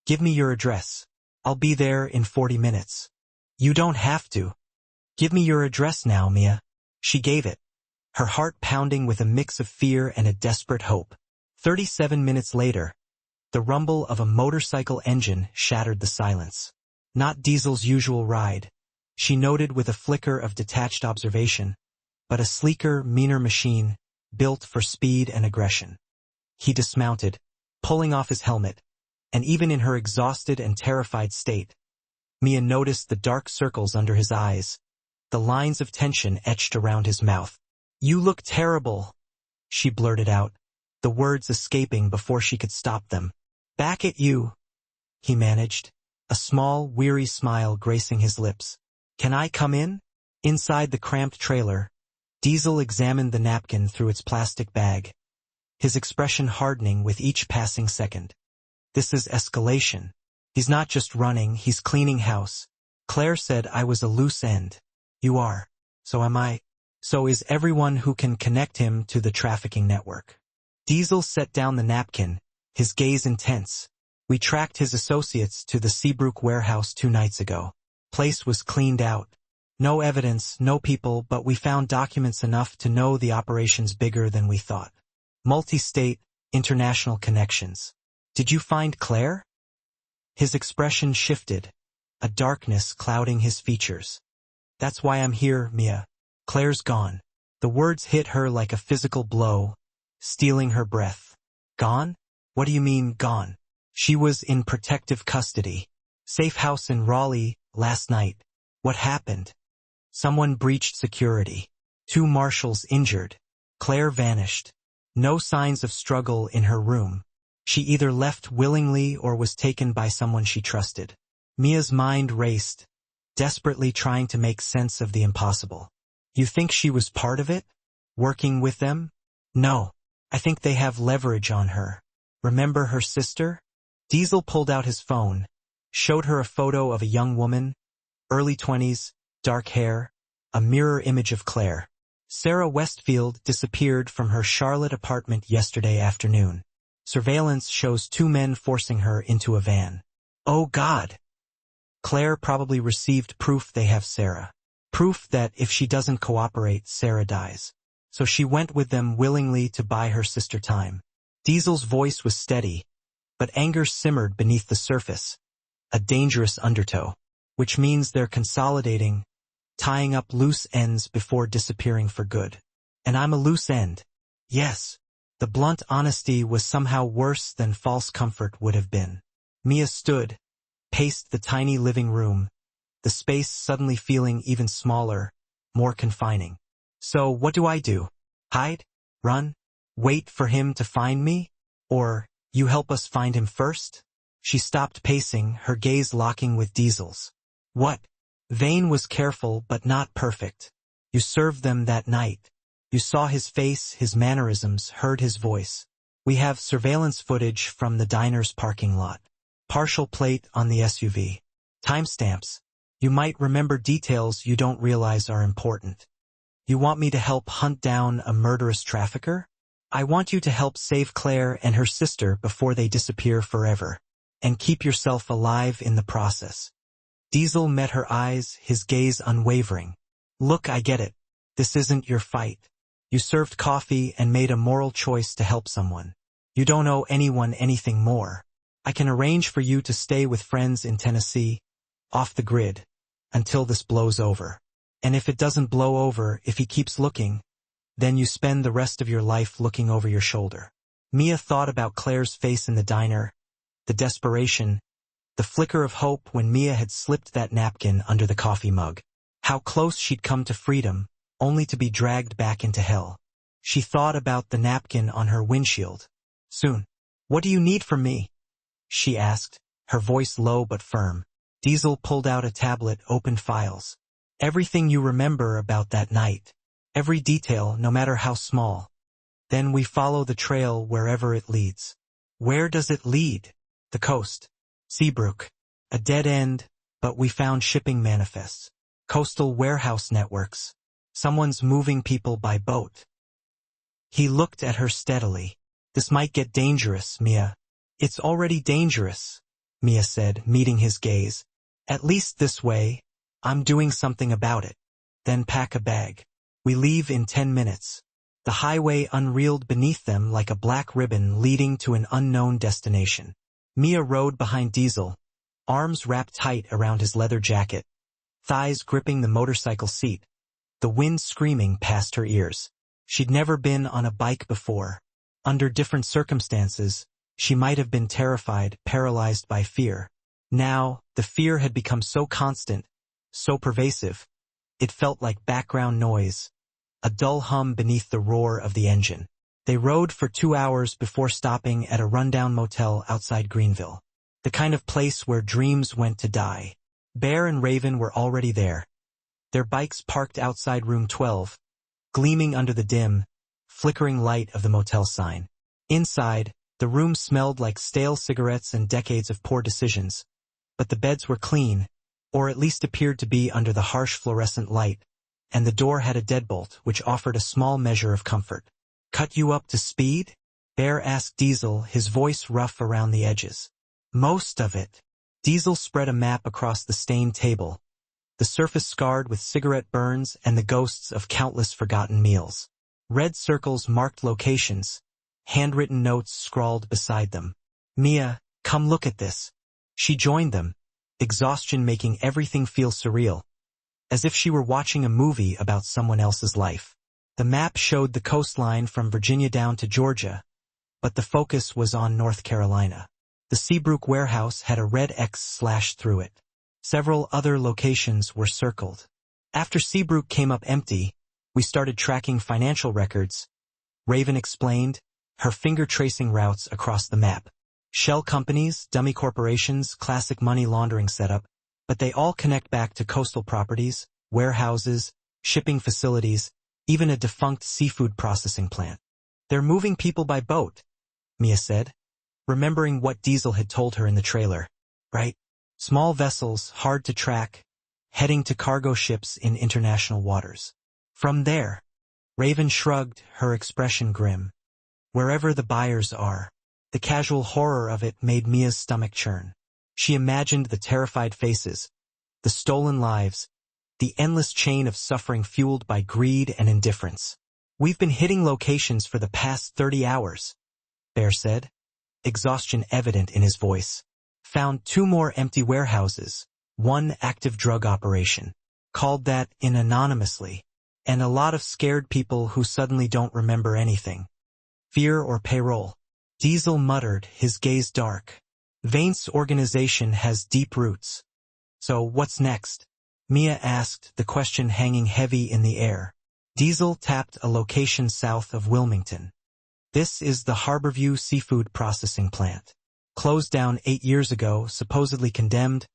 "Give me your address. I'll be there in 40 minutes. "You don't have to. Give me your address now, Mia." She gave it, her heart pounding with a mix of fear and a desperate hope. 37 minutes later, the rumble of a motorcycle engine shattered the silence. Not Diesel's usual ride, she noted with a flicker of detached observation, but a sleeker, meaner machine, built for speed and aggression. He dismounted, pulling off his helmet, and even in her exhausted and terrified state, Mia noticed the dark circles under his eyes, the lines of tension etched around his mouth. "You look terrible," she blurted out, the words escaping before she could stop them. "Back at you," he managed, a small, weary smile gracing his lips. "Can I come in?" Inside the cramped trailer, Diesel examined the napkin through its plastic bag, his expression hardening with each passing second. "This is escalation. He's not just running, he's cleaning house. Claire said I was a loose end. You are. So am I. So is everyone who can connect him to the trafficking network." Diesel set down the napkin, his gaze intense. "We tracked his associates to the Seabrook warehouse 2 nights ago. Place was cleaned out. No evidence, no people, but we found documents enough to know the operation's bigger than we thought. Multi-state, international connections. Did you find Claire?" His expression shifted, a darkness clouding his features. "That's why I'm here, Mia. Claire's gone." The words hit her like a physical blow, stealing her breath. "Gone? What do you mean, gone?" "She was in protective custody. Safe house in Raleigh, last night." "What happened?" "Someone breached security. 2 marshals injured. Claire vanished. No signs of struggle in her room. She either left willingly or was taken by someone she trusted." Mia's mind raced, desperately trying to make sense of the impossible. "You think she was part of it? Working with them?" "No. I think they have leverage on her. Remember her sister?" Diesel pulled out his phone, showed her a photo of a young woman, early 20s, dark hair, a mirror image of Claire. "Sarah Westfield disappeared from her Charlotte apartment yesterday afternoon. Surveillance shows 2 men forcing her into a van." "Oh God!" Claire probably received proof they have Sarah. Proof that if she doesn't cooperate, Sarah dies. So she went with them willingly to buy her sister time. Diesel's voice was steady, but anger simmered beneath the surface. a dangerous undertow, which means they're consolidating, tying up loose ends before disappearing for good. And I'm a loose end. Yes. The blunt honesty was somehow worse than false comfort would have been. Mia stood, paced the tiny living room, the space suddenly feeling even smaller, more confining. So what do I do? Hide? Run? Wait for him to find me? Or, you help us find him first? She stopped pacing, her gaze locking with Diesel's. What? Vane was careful but not perfect. You served them that night. You saw his face, his mannerisms, heard his voice. We have surveillance footage from the diner's parking lot. Partial plate on the SUV. Timestamps. You might remember details you don't realize are important. You want me to help hunt down a murderous trafficker? I want you to help save Claire and her sister before they disappear forever. And keep yourself alive in the process. Diesel met her eyes, his gaze unwavering. Look, I get it. This isn't your fight. You served coffee and made a moral choice to help someone. You don't owe anyone anything more. I can arrange for you to stay with friends in Tennessee, off the grid, until this blows over. And if it doesn't blow over, if he keeps looking, then you spend the rest of your life looking over your shoulder. Mia thought about Claire's face in the diner, the desperation, the flicker of hope when Mia had slipped that napkin under the coffee mug. How close she'd come to freedom, only to be dragged back into hell. She thought about the napkin on her windshield. Soon. What do you need from me? She asked, her voice low but firm. Diesel pulled out a tablet, opened files. Everything you remember about that night. Every detail, no matter how small. Then we follow the trail wherever it leads. Where does it lead? The coast. Seabrook. A dead end, but we found shipping manifests. Coastal warehouse networks. Someone's moving people by boat. He looked at her steadily. This might get dangerous, Mia. It's already dangerous, Mia said, meeting his gaze. At least this way, I'm doing something about it. Then pack a bag. We leave in 10 minutes. The highway unreeled beneath them like a black ribbon leading to an unknown destination. Mia rode behind Diesel, arms wrapped tight around his leather jacket, thighs gripping the motorcycle seat, the wind screaming past her ears. She'd never been on a bike before. Under different circumstances, she might have been terrified, paralyzed by fear. Now, the fear had become so constant, so pervasive, it felt like background noise, a dull hum beneath the roar of the engine. They rode for 2 hours before stopping at a rundown motel outside Greenville. The kind of place where dreams went to die. Bear and Raven were already there. Their bikes parked outside room 12, gleaming under the dim, flickering light of the motel sign. Inside, the room smelled like stale cigarettes and decades of poor decisions, but the beds were clean, or at least appeared to be under the harsh fluorescent light, and the door had a deadbolt which offered a small measure of comfort. Cut you up to speed? Bear asked Diesel, his voice rough around the edges. Most of it. Diesel spread a map across the stained table, the surface scarred with cigarette burns and the ghosts of countless forgotten meals. Red circles marked locations, handwritten notes scrawled beside them. Mia, come look at this. She joined them, exhaustion making everything feel surreal, as if she were watching a movie about someone else's life. The map showed the coastline from Virginia down to Georgia, but the focus was on North Carolina. The Seabrook warehouse had a red X slashed through it. Several other locations were circled. After Seabrook came up empty, we started tracking financial records, Raven explained, her finger tracing routes across the map. Shell companies, dummy corporations, classic money laundering setup, but they all connect back to coastal properties, warehouses, shipping facilities, even a defunct seafood processing plant. They're moving people by boat, Mia said, remembering what Diesel had told her in the trailer. Right? Small vessels, hard to track, heading to cargo ships in international waters. From there, Raven shrugged, her expression grim. Wherever the buyers are. The casual horror of it made Mia's stomach churn. She imagined the terrified faces, the stolen lives, the endless chain of suffering fueled by greed and indifference. We've been hitting locations for the past 30 hours, Bear said, exhaustion evident in his voice. Found 2 more empty warehouses, 1 active drug operation. Called that in anonymously. And a lot of scared people who suddenly don't remember anything. Fear or payroll? Diesel muttered, his gaze dark. Vaint's organization has deep roots. So what's next? Mia asked, the question hanging heavy in the air. Diesel tapped a location south of Wilmington. This is the Harborview Seafood Processing Plant. Closed down 8 years ago, supposedly condemned,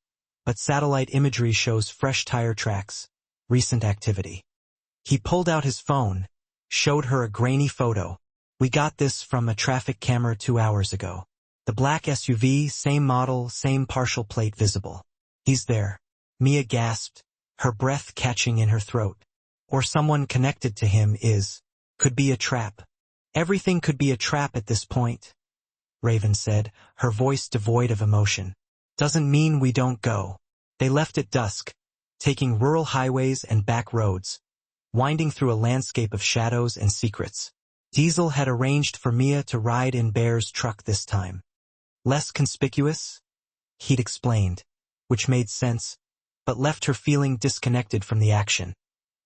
but satellite imagery shows fresh tire tracks, recent activity. He pulled out his phone, showed her a grainy photo. We got this from a traffic camera 2 hours ago. The black SUV, same model, same partial plate visible. He's there. Mia gasped, her breath catching in her throat. Or someone connected to him could be a trap. Everything could be a trap at this point, Raven said, her voice devoid of emotion. Doesn't mean we don't go. They left at dusk, taking rural highways and back roads, winding through a landscape of shadows and secrets. Diesel had arranged for Mia to ride in Bear's truck this time. Less conspicuous? He'd explained, which made sense, but left her feeling disconnected from the action.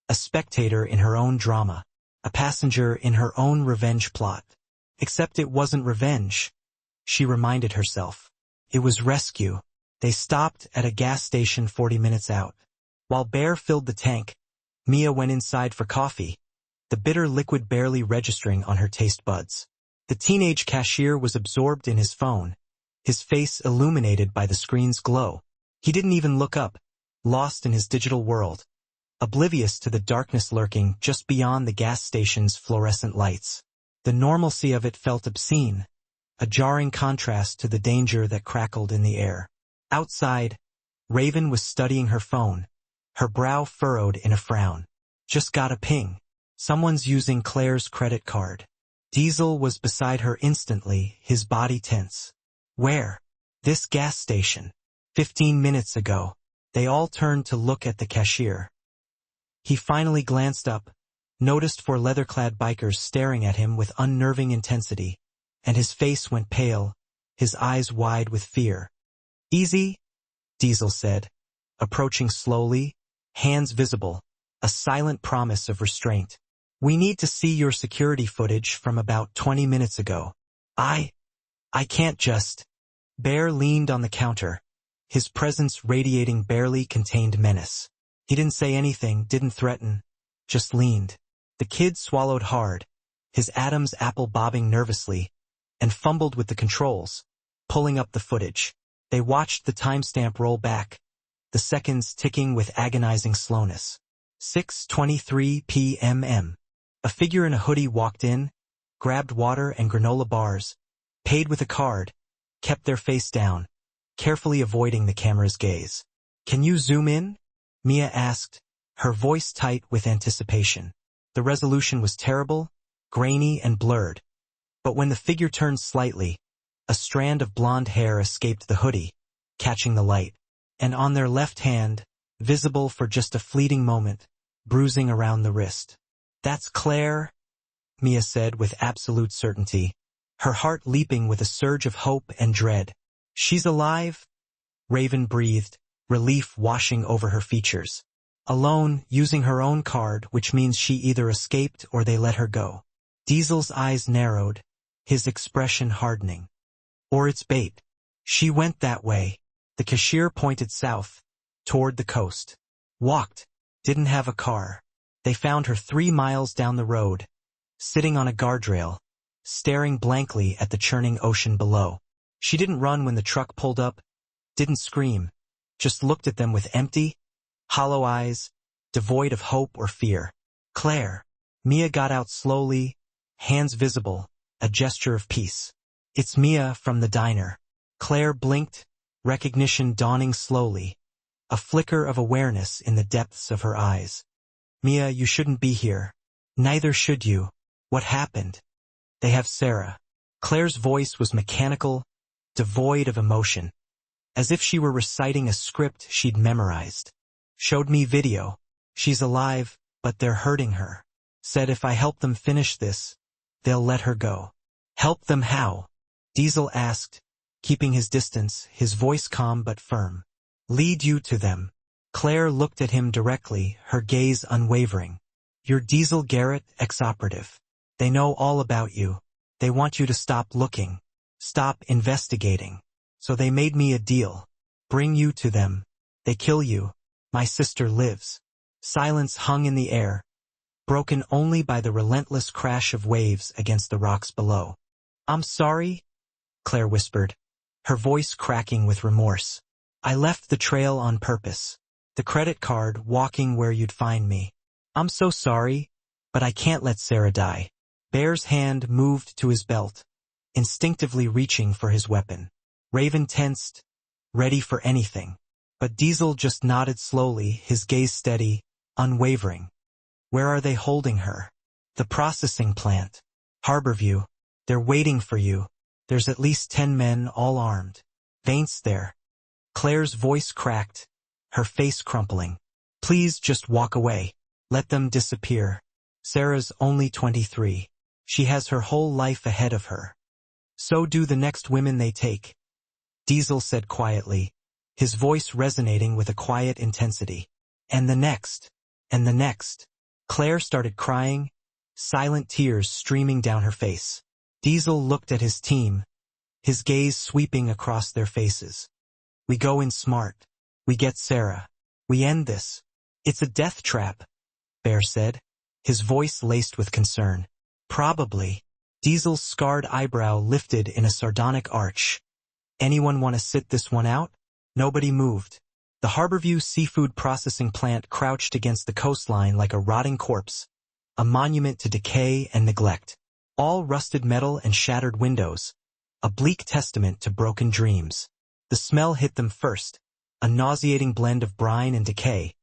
A spectator in her own drama, a passenger in her own revenge plot. Except it wasn't revenge, she reminded herself. It was rescue. They stopped at a gas station 40 minutes out. While Bear filled the tank, Mia went inside for coffee, the bitter liquid barely registering on her taste buds. The teenage cashier was absorbed in his phone, his face illuminated by the screen's glow. He didn't even look up, lost in his digital world, oblivious to the darkness lurking just beyond the gas station's fluorescent lights. The normalcy of it felt obscene, a jarring contrast to the danger that crackled in the air. Outside, Raven was studying her phone, her brow furrowed in a frown. Just got a ping. Someone's using Claire's credit card. Diesel was beside her instantly, his body tense. Where? This gas station. 15 minutes ago. They all turned to look at the cashier. He finally glanced up, noticed 4 leather-clad bikers staring at him with unnerving intensity, and his face went pale, his eyes wide with fear. Easy, Diesel said, approaching slowly, hands visible, a silent promise of restraint. We need to see your security footage from about 20 minutes ago. I can't just. Bear leaned on the counter, his presence radiating barely contained menace. He didn't say anything, didn't threaten, just leaned. The kid swallowed hard, his Adam's apple bobbing nervously, and fumbled with the controls, pulling up the footage. They watched the timestamp roll back, the seconds ticking with agonizing slowness. 6:23 p.m. A figure in a hoodie walked in, grabbed water and granola bars, paid with a card, kept their face down, carefully avoiding the camera's gaze. Can you zoom in? Mia asked, her voice tight with anticipation. The resolution was terrible, grainy and blurred. But when the figure turned slightly, a strand of blonde hair escaped the hoodie, catching the light. And on their left hand, visible for just a fleeting moment, bruising around the wrist. That's Claire, Mia said with absolute certainty, her heart leaping with a surge of hope and dread. She's alive? Raven breathed, relief washing over her features. Alone, using her own card, which means she either escaped or they let her go. Diesel's eyes narrowed, his expression hardening. Or it's bait. She went that way. The cashier pointed south, toward the coast. Walked. Didn't have a car. They found her 3 miles down the road, sitting on a guardrail, staring blankly at the churning ocean below. She didn't run when the truck pulled up, didn't scream, just looked at them with empty, hollow eyes, devoid of hope or fear. Claire. Mia got out slowly, hands visible, a gesture of peace. It's Mia from the diner. Claire blinked, recognition dawning slowly, a flicker of awareness in the depths of her eyes. Mia, you shouldn't be here. Neither should you. What happened? They have Sarah. Claire's voice was mechanical, devoid of emotion, as if she were reciting a script she'd memorized. Showed me video. She's alive, but they're hurting her. Said if I help them finish this, they'll let her go. Help them how? Diesel asked, keeping his distance, his voice calm but firm. Lead you to them. Claire looked at him directly, her gaze unwavering. You're Diesel Garrett, ex-operative. They know all about you. They want you to stop looking. Stop investigating. So they made me a deal. Bring you to them. They kill you. My sister lives. Silence hung in the air, broken only by the relentless crash of waves against the rocks below. I'm sorry, Claire whispered, her voice cracking with remorse. I left the trail on purpose. The credit card, walking where you'd find me. I'm so sorry, but I can't let Sarah die. Bear's hand moved to his belt, instinctively reaching for his weapon. Raven tensed, ready for anything. But Diesel just nodded slowly, his gaze steady, unwavering. Where are they holding her? The processing plant. Harborview. They're waiting for you. There's at least 10 men, all armed. Vaint's there. Claire's voice cracked, her face crumpling. Please just walk away. Let them disappear. Sarah's only 23. She has her whole life ahead of her. So do the next women they take, Diesel said quietly, his voice resonating with a quiet intensity. And the next. And the next. Claire started crying, silent tears streaming down her face. Diesel looked at his team, his gaze sweeping across their faces. We go in smart. We get Sarah. We end this. It's a death trap, Bear said, his voice laced with concern. Probably. Diesel's scarred eyebrow lifted in a sardonic arch. Anyone want to sit this one out? Nobody moved. The Harborview seafood processing plant crouched against the coastline like a rotting corpse, a monument to decay and neglect. All rusted metal and shattered windows, a bleak testament to broken dreams. The smell hit them first, a nauseating blend of brine and decay,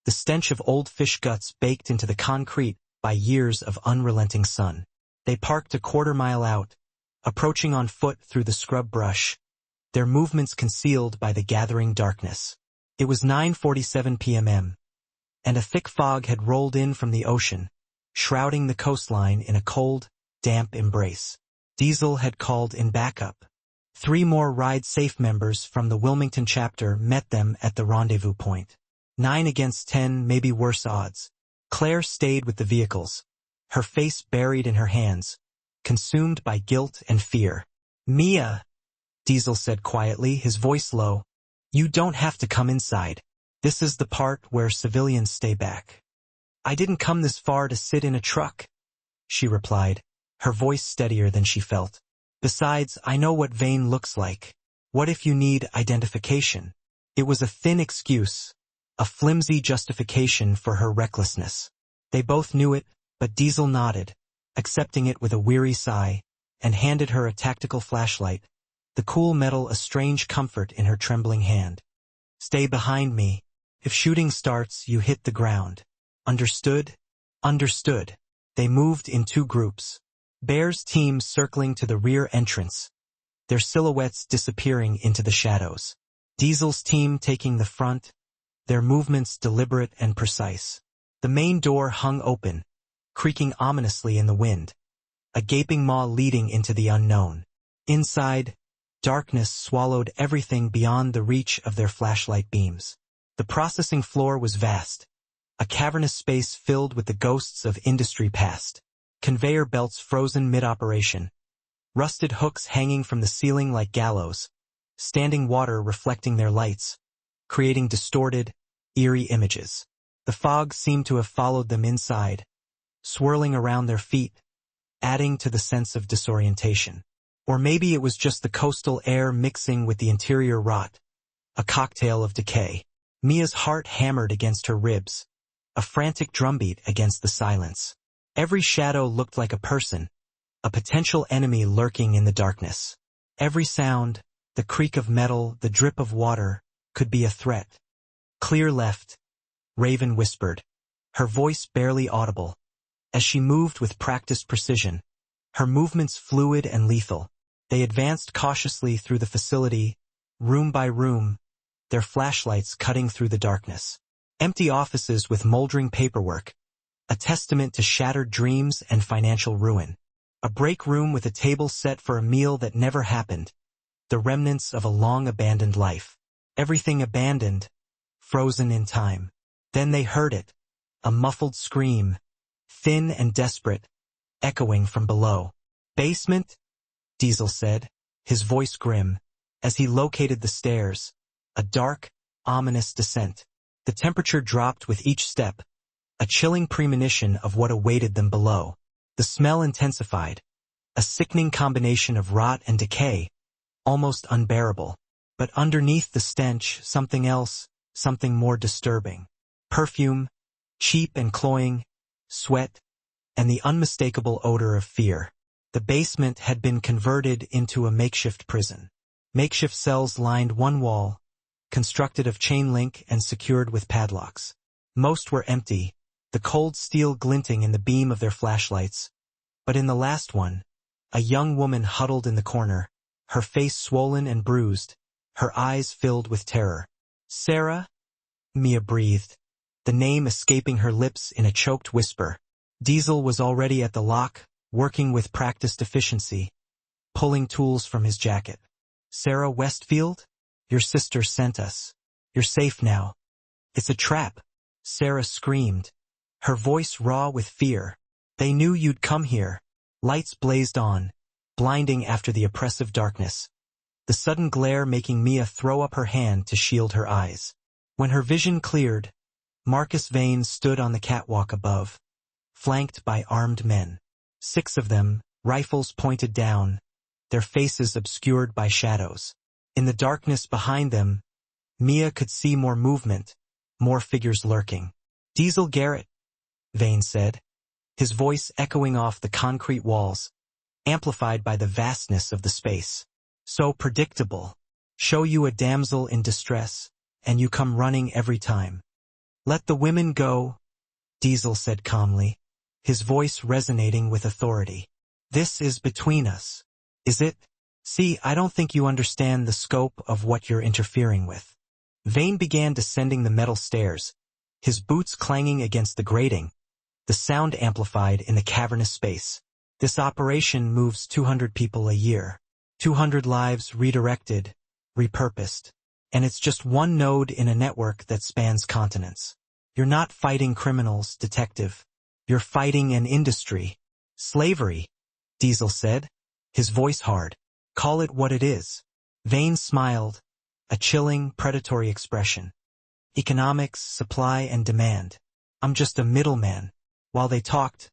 the stench of old fish guts baked into the concrete by years of unrelenting sun. They parked a quarter-mile out, approaching on foot through the scrub brush, their movements concealed by the gathering darkness. It was 9:47 p.m., and a thick fog had rolled in from the ocean, shrouding the coastline in a cold, damp embrace. Diesel had called in backup. 3 more Ride Safe members from the Wilmington chapter met them at the rendezvous point. 9 against 10, maybe worse odds. Claire stayed with the vehicles, her face buried in her hands, consumed by guilt and fear. Mia, Diesel said quietly, his voice low, you don't have to come inside. This is the part where civilians stay back. I didn't come this far to sit in a truck, she replied, her voice steadier than she felt. Besides, I know what Vane looks like. What if you need identification? It was a thin excuse, a flimsy justification for her recklessness. They both knew it, but Diesel nodded, accepting it with a weary sigh, and handed her a tactical flashlight, the cool metal a strange comfort in her trembling hand. Stay behind me. If shooting starts, you hit the ground. Understood? Understood. They moved in 2 groups. Bear's team circling to the rear entrance, their silhouettes disappearing into the shadows. Diesel's team taking the front, their movements deliberate and precise. The main door hung open, creaking ominously in the wind, a gaping maw leading into the unknown. Inside, darkness swallowed everything beyond the reach of their flashlight beams. The processing floor was vast, a cavernous space filled with the ghosts of industry past. Conveyor belts frozen mid-operation, rusted hooks hanging from the ceiling like gallows, standing water reflecting their lights, creating distorted, eerie images. The fog seemed to have followed them inside, swirling around their feet, adding to the sense of disorientation. Or maybe it was just the coastal air mixing with the interior rot, a cocktail of decay. Mia's heart hammered against her ribs, a frantic drumbeat against the silence. Every shadow looked like a person, a potential enemy lurking in the darkness. Every sound, the creak of metal, the drip of water, could be a threat. Clear left, Raven whispered, her voice barely audible, as she moved with practiced precision, her movements fluid and lethal. They advanced cautiously through the facility, room by room, their flashlights cutting through the darkness. Empty offices with moldering paperwork, a testament to shattered dreams and financial ruin. A break room with a table set for a meal that never happened, the remnants of a long-abandoned life. Everything abandoned, frozen in time. Then they heard it, a muffled scream, thin and desperate, echoing from below. "Basement?" Diesel said, his voice grim, as he located the stairs, a dark, ominous descent. The temperature dropped with each step, a chilling premonition of what awaited them below. The smell intensified, a sickening combination of rot and decay, almost unbearable. But underneath the stench, something else, something more disturbing. Perfume, cheap and cloying, sweat, and the unmistakable odor of fear. The basement had been converted into a makeshift prison. Makeshift cells lined one wall, constructed of chain link and secured with padlocks. Most were empty, the cold steel glinting in the beam of their flashlights. But in the last one, a young woman huddled in the corner, her face swollen and bruised, her eyes filled with terror. "Sarah?" Mia breathed, the name escaping her lips in a choked whisper. Diesel was already at the lock, working with practiced efficiency, pulling tools from his jacket. "Sarah Westfield? Your sister sent us. You're safe now." "It's a trap," Sarah screamed, her voice raw with fear. "They knew you'd come here." Lights blazed on, blinding after the oppressive darkness, the sudden glare making Mia throw up her hand to shield her eyes. When her vision cleared, Marcus Vane stood on the catwalk above, flanked by armed men. 6 of them, rifles pointed down, their faces obscured by shadows. In the darkness behind them, Mia could see more movement, more figures lurking. "Diesel Garrett," Vane said, his voice echoing off the concrete walls, amplified by the vastness of the space. "So predictable. Show you a damsel in distress, and you come running every time." "Let the women go," Diesel said calmly, his voice resonating with authority. "This is between us. Is it? See, I don't think you understand the scope of what you're interfering with." Vane began descending the metal stairs, his boots clanging against the grating, the sound amplified in the cavernous space. "This operation moves 200 people a year. 200 lives redirected, repurposed. And it's just one node in a network that spans continents. You're not fighting criminals, detective. You're fighting an industry." "Slavery," Diesel said, his voice hard. "Call it what it is." Vane smiled, a chilling, predatory expression. "Economics, supply and demand. I'm just a middleman." While they talked,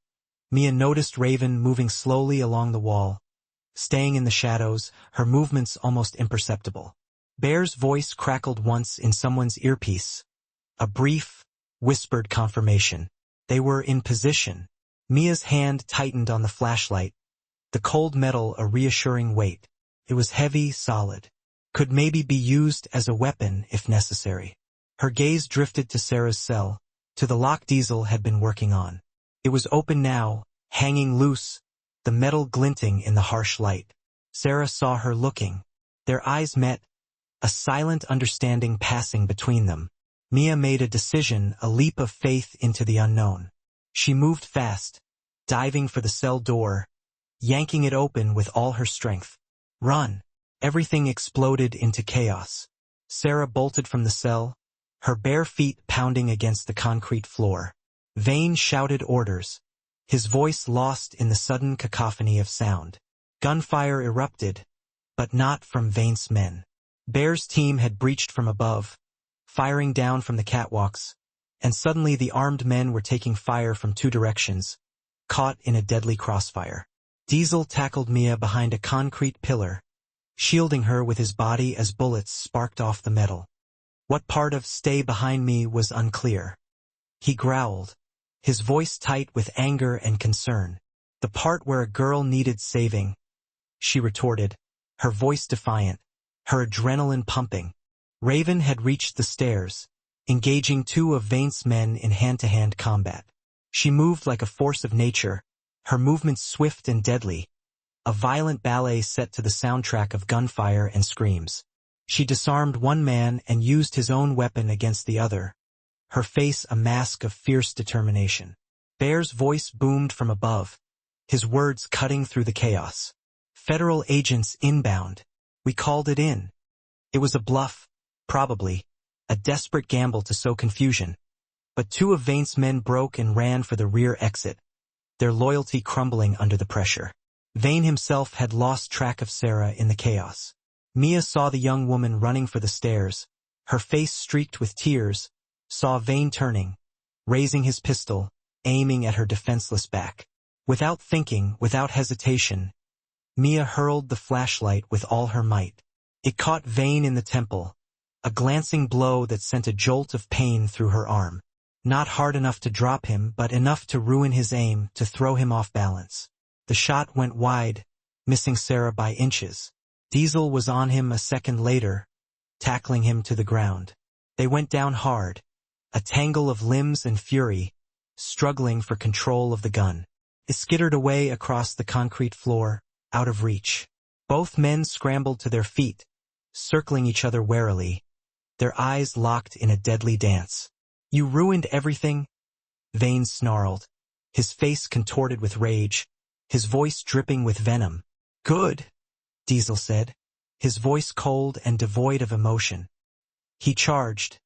Mia noticed Raven moving slowly along the wall, staying in the shadows, her movements almost imperceptible. Bear's voice crackled once in someone's earpiece, a brief, whispered confirmation. They were in position. Mia's hand tightened on the flashlight, the cold metal a reassuring weight. It was heavy, solid. Could maybe be used as a weapon if necessary. Her gaze drifted to Sarah's cell, to the lock Diesel had been working on. It was open now, hanging loose, the metal glinting in the harsh light. Sarah saw her looking. Their eyes met, a silent understanding passing between them. Mia made a decision, a leap of faith into the unknown. She moved fast, diving for the cell door, yanking it open with all her strength. "Run!" Everything exploded into chaos. Sarah bolted from the cell, her bare feet pounding against the concrete floor. Vane shouted orders, his voice lost in the sudden cacophony of sound. Gunfire erupted, but not from Vane's men. Bear's team had breached from above, firing down from the catwalks, and suddenly the armed men were taking fire from 2 directions, caught in a deadly crossfire. Diesel tackled Mia behind a concrete pillar, shielding her with his body as bullets sparked off the metal. What part of "stay behind me" was unclear. He growled, his voice tight with anger and concern. "The part where a girl needed saving," she retorted, her voice defiant, her adrenaline pumping. Raven had reached the stairs, engaging 2 of Vane's men in hand-to-hand combat. She moved like a force of nature, her movements swift and deadly, a violent ballet set to the soundtrack of gunfire and screams. She disarmed one man and used his own weapon against the other, her face a mask of fierce determination. Bear's voice boomed from above, his words cutting through the chaos. "Federal agents inbound." We called it in. It was a bluff, probably, a desperate gamble to sow confusion. But two of Vane's men broke and ran for the rear exit, their loyalty crumbling under the pressure. Vane himself had lost track of Sarah in the chaos. Mia saw the young woman running for the stairs, her face streaked with tears, saw Vane turning, raising his pistol, aiming at her defenseless back. Without thinking, without hesitation, Mia hurled the flashlight with all her might. It caught Vane in the temple, a glancing blow that sent a jolt of pain through her arm. Not hard enough to drop him, but enough to ruin his aim, to throw him off balance. The shot went wide, missing Sarah by inches. Diesel was on him a second later, tackling him to the ground. They went down hard, a tangle of limbs and fury, struggling for control of the gun. It skittered away across the concrete floor, out of reach. Both men scrambled to their feet, circling each other warily, their eyes locked in a deadly dance. "You ruined everything," Vane snarled, his face contorted with rage, his voice dripping with venom. "Good," Diesel said, his voice cold and devoid of emotion. He charged,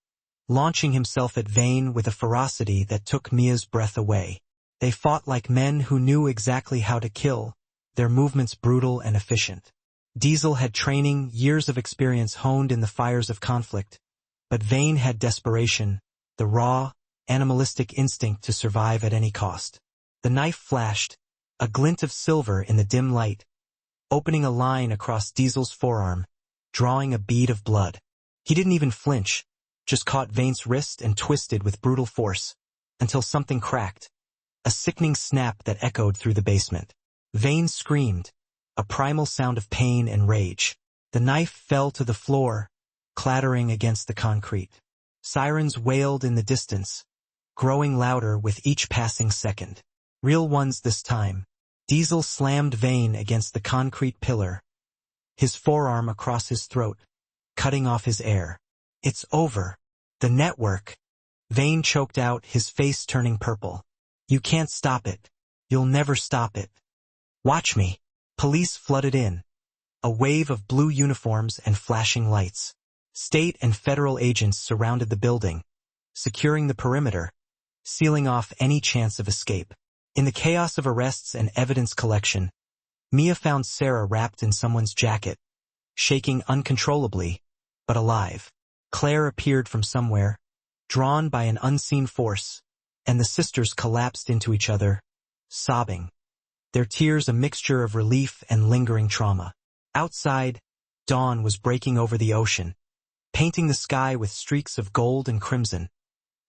launching himself at Vane with a ferocity that took Mia's breath away. They fought like men who knew exactly how to kill, their movements brutal and efficient. Diesel had training, years of experience honed in the fires of conflict, but Vane had desperation, the raw, animalistic instinct to survive at any cost. The knife flashed, a glint of silver in the dim light, opening a line across Diesel's forearm, drawing a bead of blood. He didn't even flinch, just caught Vane's wrist and twisted with brutal force, until something cracked, a sickening snap that echoed through the basement. Vane screamed, a primal sound of pain and rage. The knife fell to the floor, clattering against the concrete. Sirens wailed in the distance, growing louder with each passing second. Real ones this time. Diesel slammed Vane against the concrete pillar, his forearm across his throat, cutting off his air. "It's over. The network," Vane choked out, his face turning purple. "You can't stop it. You'll never stop it. Watch me." Police flooded in, a wave of blue uniforms and flashing lights. State and federal agents surrounded the building, securing the perimeter, sealing off any chance of escape. In the chaos of arrests and evidence collection, Mia found Sarah wrapped in someone's jacket, shaking uncontrollably, but alive. Claire appeared from somewhere, drawn by an unseen force, and the sisters collapsed into each other, sobbing, their tears a mixture of relief and lingering trauma. Outside, dawn was breaking over the ocean, painting the sky with streaks of gold and crimson,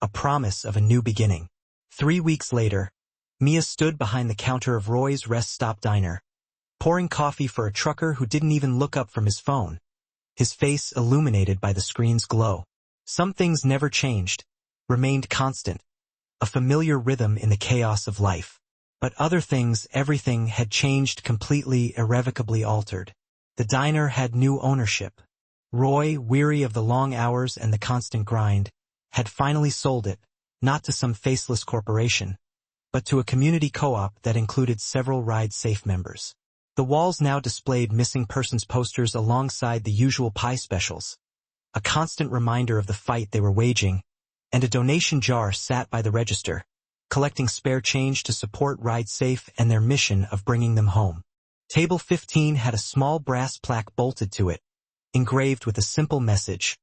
a promise of a new beginning. 3 weeks later, Mia stood behind the counter of Roy's Rest Stop Diner, pouring coffee for a trucker who didn't even look up from his phone, his face illuminated by the screen's glow. Some things never changed, remained constant, a familiar rhythm in the chaos of life. But other things, everything, had changed, completely, irrevocably altered. The diner had new ownership. Roy, weary of the long hours and the constant grind, had finally sold it, not to some faceless corporation, but to a community co-op that included several Ride Safe members. The walls now displayed missing persons posters alongside the usual pie specials, a constant reminder of the fight they were waging, and a donation jar sat by the register, collecting spare change to support Ride Safe and their mission of bringing them home. Table 15 had a small brass plaque bolted to it, engraved with a simple message,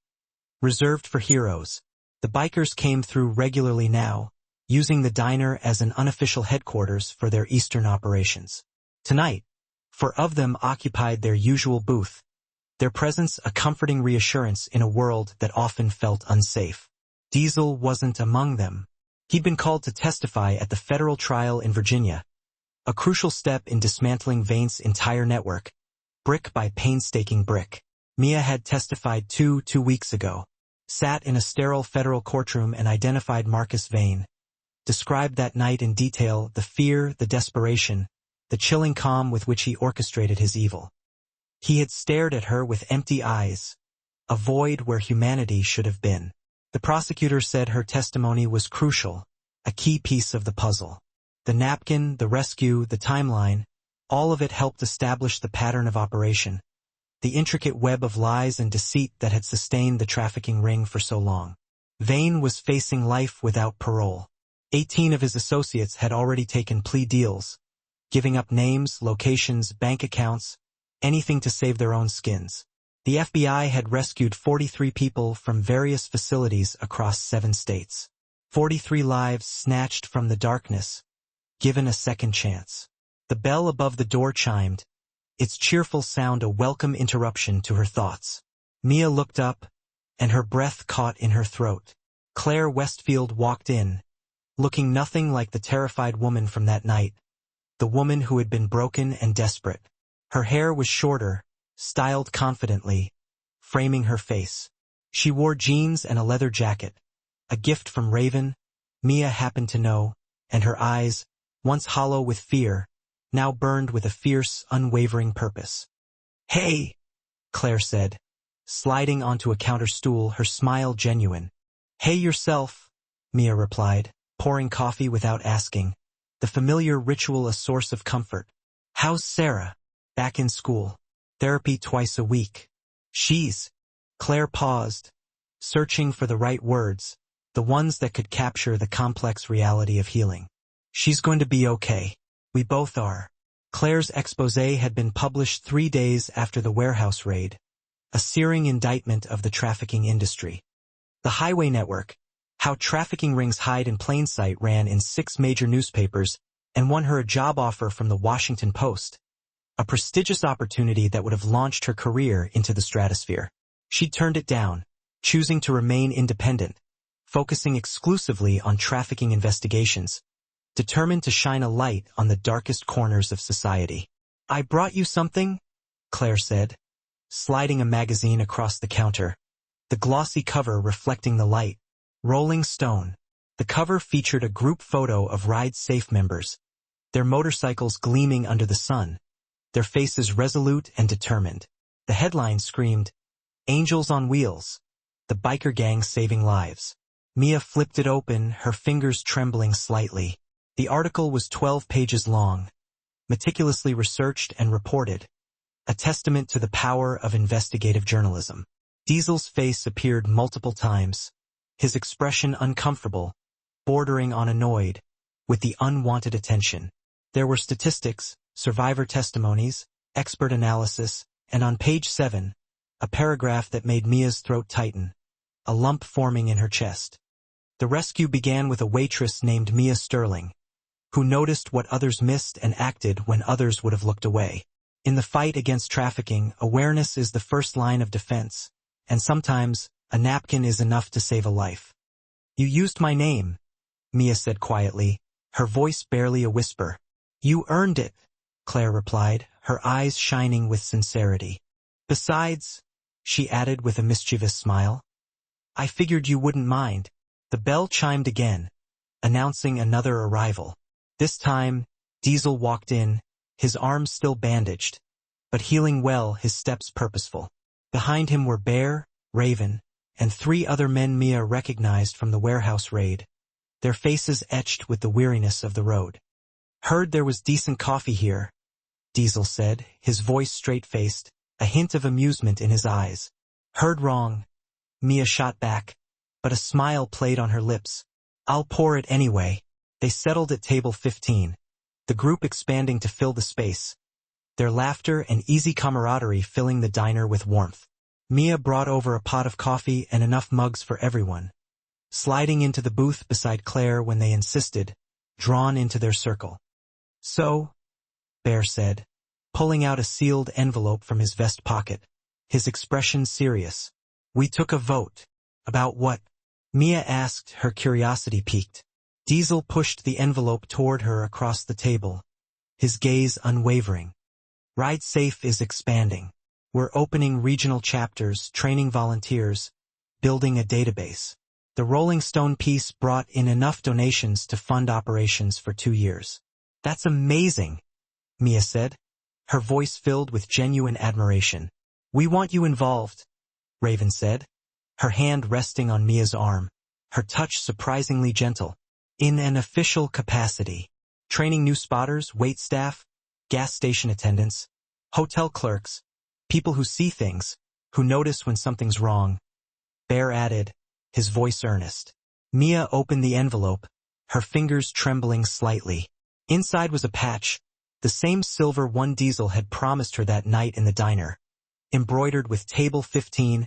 "Reserved for heroes." The bikers came through regularly now, using the diner as an unofficial headquarters for their Eastern operations. Tonight, 4 of them occupied their usual booth, their presence a comforting reassurance in a world that often felt unsafe. Diesel wasn't among them. He'd been called to testify at the federal trial in Virginia, a crucial step in dismantling Vane's entire network, brick by painstaking brick. Mia had testified 2 weeks ago, sat in a sterile federal courtroom and identified Marcus Vane, described that night in detail, the fear, the desperation, the chilling calm with which he orchestrated his evil. He had stared at her with empty eyes, a void where humanity should have been. The prosecutor said her testimony was crucial, a key piece of the puzzle. The napkin, the rescue, the timeline, all of it helped establish the pattern of operation, the intricate web of lies and deceit that had sustained the trafficking ring for so long. Vane was facing life without parole. 18 of his associates had already taken plea deals, giving up names, locations, bank accounts, anything to save their own skins. The FBI had rescued 43 people from various facilities across 7 states. 43 lives snatched from the darkness, given a second chance. The bell above the door chimed, its cheerful sound a welcome interruption to her thoughts. Mia looked up, and her breath caught in her throat. Claire Westfield walked in, looking nothing like the terrified woman from that night, the woman who had been broken and desperate. Her hair was shorter, styled confidently, framing her face. She wore jeans and a leather jacket, a gift from Raven, Mia happened to know, and her eyes, once hollow with fear, now burned with a fierce, unwavering purpose. "Hey," Claire said, sliding onto a counter stool, her smile genuine. "Hey yourself," Mia replied, pouring coffee without asking, the familiar ritual a source of comfort. "How's Sarah? Back in school? Therapy twice a week?" "She's..." Claire paused, searching for the right words, the ones that could capture the complex reality of healing. "She's going to be okay. We both are." Claire's exposé had been published 3 days after the warehouse raid, a searing indictment of the trafficking industry. The Highway Network, How Trafficking Rings Hide in Plain Sight, ran in 6 major newspapers and won her a job offer from the Washington Post, a prestigious opportunity that would have launched her career into the stratosphere. She turned it down, choosing to remain independent, focusing exclusively on trafficking investigations, determined to shine a light on the darkest corners of society. "I brought you something," Claire said, sliding a magazine across the counter, the glossy cover reflecting the light. Rolling Stone. The cover featured a group photo of Ride Safe members, their motorcycles gleaming under the sun, their faces resolute and determined. The headline screamed, "Angels on Wheels, the biker gang saving lives." Mia flipped it open, her fingers trembling slightly. The article was 12 pages long, meticulously researched and reported, a testament to the power of investigative journalism. Diesel's face appeared multiple times, his expression uncomfortable, bordering on annoyed, with the unwanted attention. There were statistics, survivor testimonies, expert analysis, and on page 7, a paragraph that made Mia's throat tighten, a lump forming in her chest. The rescue began with a waitress named Mia Sterling, who noticed what others missed and acted when others would have looked away. In the fight against trafficking, awareness is the first line of defense, and sometimes a napkin is enough to save a life. "You used my name," Mia said quietly, her voice barely a whisper. "You earned it," Claire replied, her eyes shining with sincerity. "Besides," she added with a mischievous smile, "I figured you wouldn't mind." The bell chimed again, announcing another arrival. This time, Diesel walked in, his arms still bandaged, but healing well, his steps purposeful. Behind him were Bear, Raven, and 3 other men Mia recognized from the warehouse raid, their faces etched with the weariness of the road. "Heard there was decent coffee here," Diesel said, his voice straight-faced, a hint of amusement in his eyes. "Heard wrong," Mia shot back, but a smile played on her lips. "I'll pour it anyway." They settled at table 15, the group expanding to fill the space, their laughter and easy camaraderie filling the diner with warmth. Mia brought over a pot of coffee and enough mugs for everyone, sliding into the booth beside Claire when they insisted, drawn into their circle. "So," Bear said, pulling out a sealed envelope from his vest pocket, his expression serious. "We took a vote." "About what?" Mia asked, her curiosity piqued. Diesel pushed the envelope toward her across the table, his gaze unwavering. "Ride Safe is expanding. We're opening regional chapters, training volunteers, building a database." The Rolling Stone piece brought in enough donations to fund operations for 2 years. "That's amazing," Mia said, her voice filled with genuine admiration. "We want you involved," Raven said, her hand resting on Mia's arm, her touch surprisingly gentle. "In an official capacity. Training new spotters, wait staff, gas station attendants, hotel clerks, People who see things, who notice when something's wrong. Bear added, his voice earnest. Mia opened the envelope, her fingers trembling slightly. Inside was a patch, the same silver one Diesel had promised her that night in the diner, embroidered with Table 15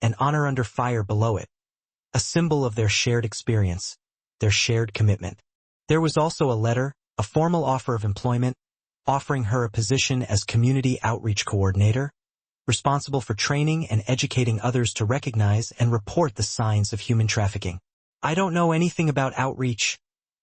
and Honor Under Fire below it, a symbol of their shared experience, their shared commitment. There was also a letter, a formal offer of employment, offering her a position as community outreach coordinator, responsible for training and educating others to recognize and report the signs of human trafficking. I don't know anything about outreach,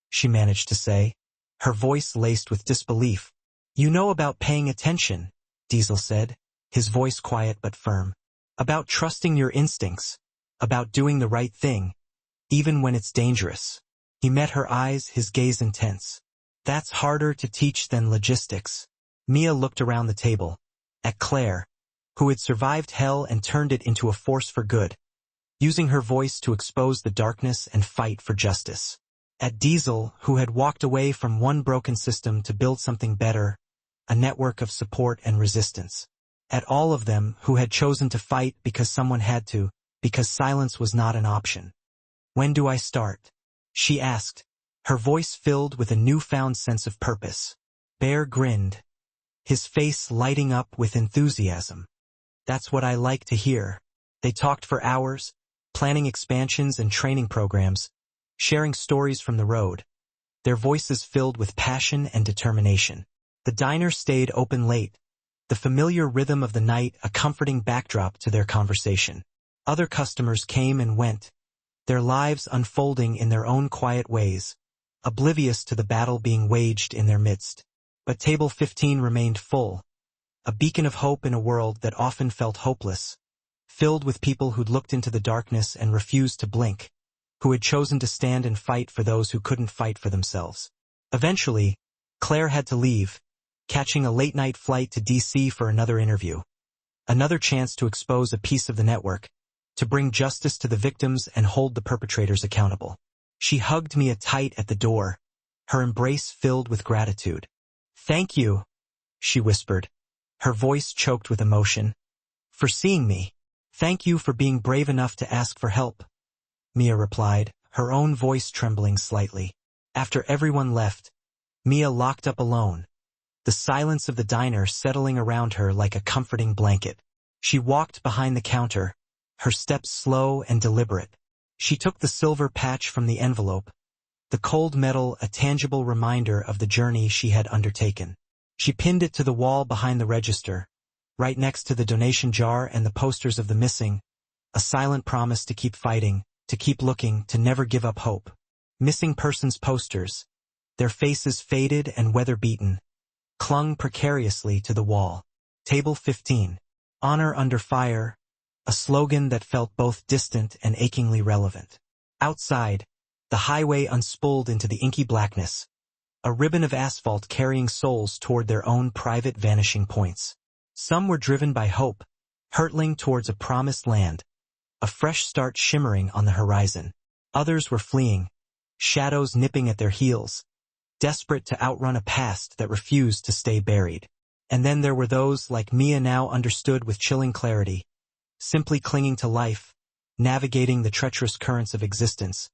she managed to say, her voice laced with disbelief. You know about paying attention, Diesel said, his voice quiet but firm. About trusting your instincts, about doing the right thing, even when it's dangerous. He met her eyes, his gaze intense. That's harder to teach than logistics. Mia looked around the table, at Claire, who had survived hell and turned it into a force for good, using her voice to expose the darkness and fight for justice. At Diesel, who had walked away from one broken system to build something better, a network of support and resistance. At all of them who had chosen to fight because someone had to, because silence was not an option. When do I start? She asked, her voice filled with a newfound sense of purpose. Bear grinned, his face lighting up with enthusiasm. That's what I like to hear. They talked for hours, planning expansions and training programs, sharing stories from the road, their voices filled with passion and determination. The diner stayed open late, the familiar rhythm of the night a comforting backdrop to their conversation. Other customers came and went, their lives unfolding in their own quiet ways, oblivious to the battle being waged in their midst. But Table 15 remained full, a beacon of hope in a world that often felt hopeless, filled with people who'd looked into the darkness and refused to blink, who had chosen to stand and fight for those who couldn't fight for themselves. Eventually, Claire had to leave, catching a late-night flight to D.C. for another interview. Another chance to expose a piece of the network, to bring justice to the victims and hold the perpetrators accountable. She hugged Mia tight at the door, her embrace filled with gratitude. Thank you, she whispered, her voice choked with emotion. For seeing me. Thank you for being brave enough to ask for help, Mia replied, her own voice trembling slightly. After everyone left, Mia locked up alone, the silence of the diner settling around her like a comforting blanket. She walked behind the counter, her steps slow and deliberate. She took the silver patch from the envelope, the cold metal a tangible reminder of the journey she had undertaken. She pinned it to the wall behind the register, right next to the donation jar and the posters of the missing, a silent promise to keep fighting, to keep looking, to never give up hope. Missing persons posters, their faces faded and weather-beaten, clung precariously to the wall. Table 15. Honor Under Fire, a slogan that felt both distant and achingly relevant. Outside, the highway unspooled into the inky blackness, a ribbon of asphalt carrying souls toward their own private vanishing points. Some were driven by hope, hurtling towards a promised land, a fresh start shimmering on the horizon. Others were fleeing, shadows nipping at their heels, desperate to outrun a past that refused to stay buried. And then there were those like Mia, now understood with chilling clarity, simply clinging to life, navigating the treacherous currents of existence,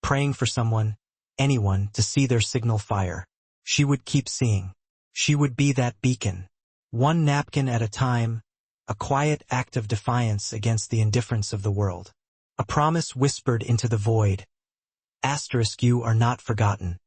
praying for someone, anyone, to see their signal fire. She would keep seeing. She would be that beacon. One napkin at a time, a quiet act of defiance against the indifference of the world. A promise whispered into the void. Asterisk, you are not forgotten.